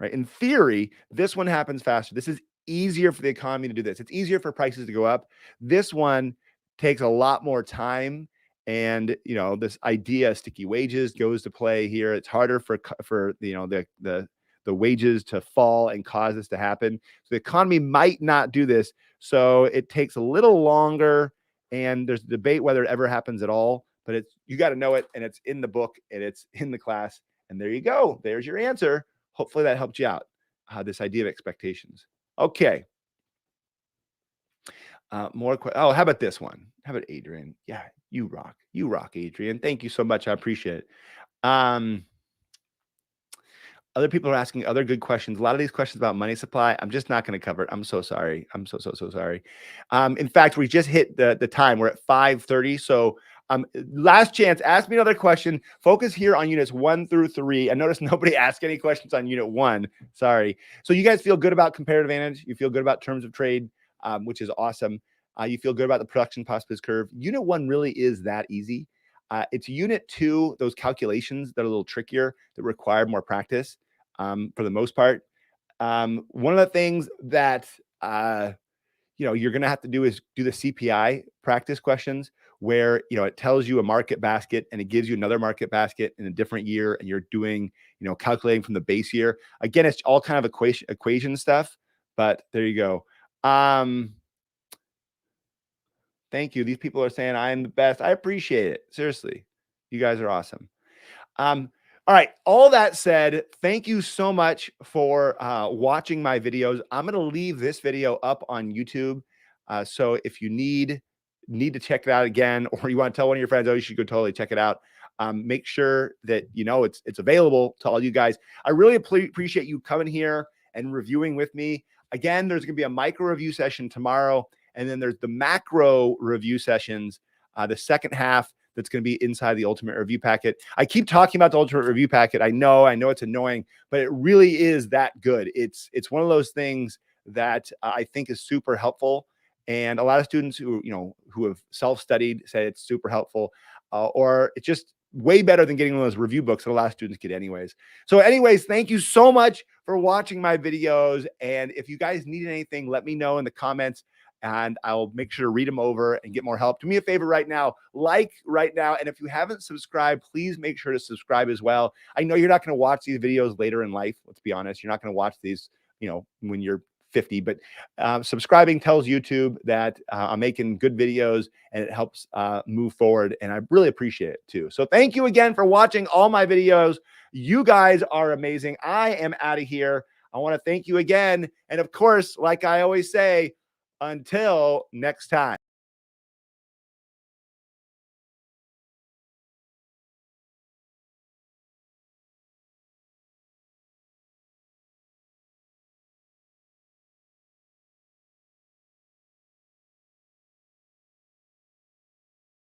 [SPEAKER 1] right? In theory, this one happens faster. This is easier for the economy to do this. It's easier for prices to go up. This one takes a lot more time. And, this idea of sticky wages goes to play here. It's harder for the wages to fall and cause this to happen. So the economy might not do this. So it takes a little longer, and there's a debate whether it ever happens at all, but you got to know it, and it's in the book, and it's in the class. And there you go. There's your answer. Hopefully that helped you out. This idea of expectations. Okay. How about this one? How about Adrian? Yeah, you rock. You rock, Adrian. Thank you so much. I appreciate it. Other people are asking other good questions. A lot of these questions about money supply, I'm just not going to cover it. I'm so sorry. I'm so sorry. In fact, we just hit the time. We're at 5:30. So last chance. Ask me another question. Focus here on units 1 through 3. I noticed nobody asked any questions on unit 1. Sorry. So you guys feel good about comparative advantage? You feel good about terms of trade, which is awesome. You feel good about the production possibilities curve. Unit 1 really is that easy. It's unit 2, those calculations that are a little trickier, that require more practice for the most part. One of the things that you're going to have to do is do the CPI practice questions, where it tells you a market basket and it gives you another market basket in a different year, and you're doing calculating from the base year. Again, it's all kind of equation stuff, but there you go. Thank you. These people are saying I'm the best. I appreciate it. Seriously, you guys are awesome. All right. All that said, thank you so much for watching my videos. I'm going to leave this video up on YouTube. So if you need to check it out again, or you want to tell one of your friends, oh, you should go totally check it out. Make sure that it's available to all you guys. I really appreciate you coming here and reviewing with me. Again, there's going to be a micro review session tomorrow. And then there's the macro review sessions, the second half that's going to be inside the ultimate review packet. I keep talking about the ultimate review packet. I know it's annoying, but it really is that good. It's one of those things that I think is super helpful. And a lot of students who have self-studied say it's super helpful, or it's just way better than getting one of those review books that a lot of students get anyways. So anyways, thank you so much for watching my videos. And if you guys need anything, let me know in the comments, and I'll make sure to read them over and get more help. Do me a favor right now, like right now. And if you haven't subscribed, please make sure to subscribe as well. I know you're not going to watch these videos later in life. Let's be honest. You're not going to watch these, when you're 50, but subscribing tells YouTube that I'm making good videos, and it helps move forward. And I really appreciate it too. So thank you again for watching all my videos. You guys are amazing. I am out of here. I want to thank you again. And of course, like I always say, until next time.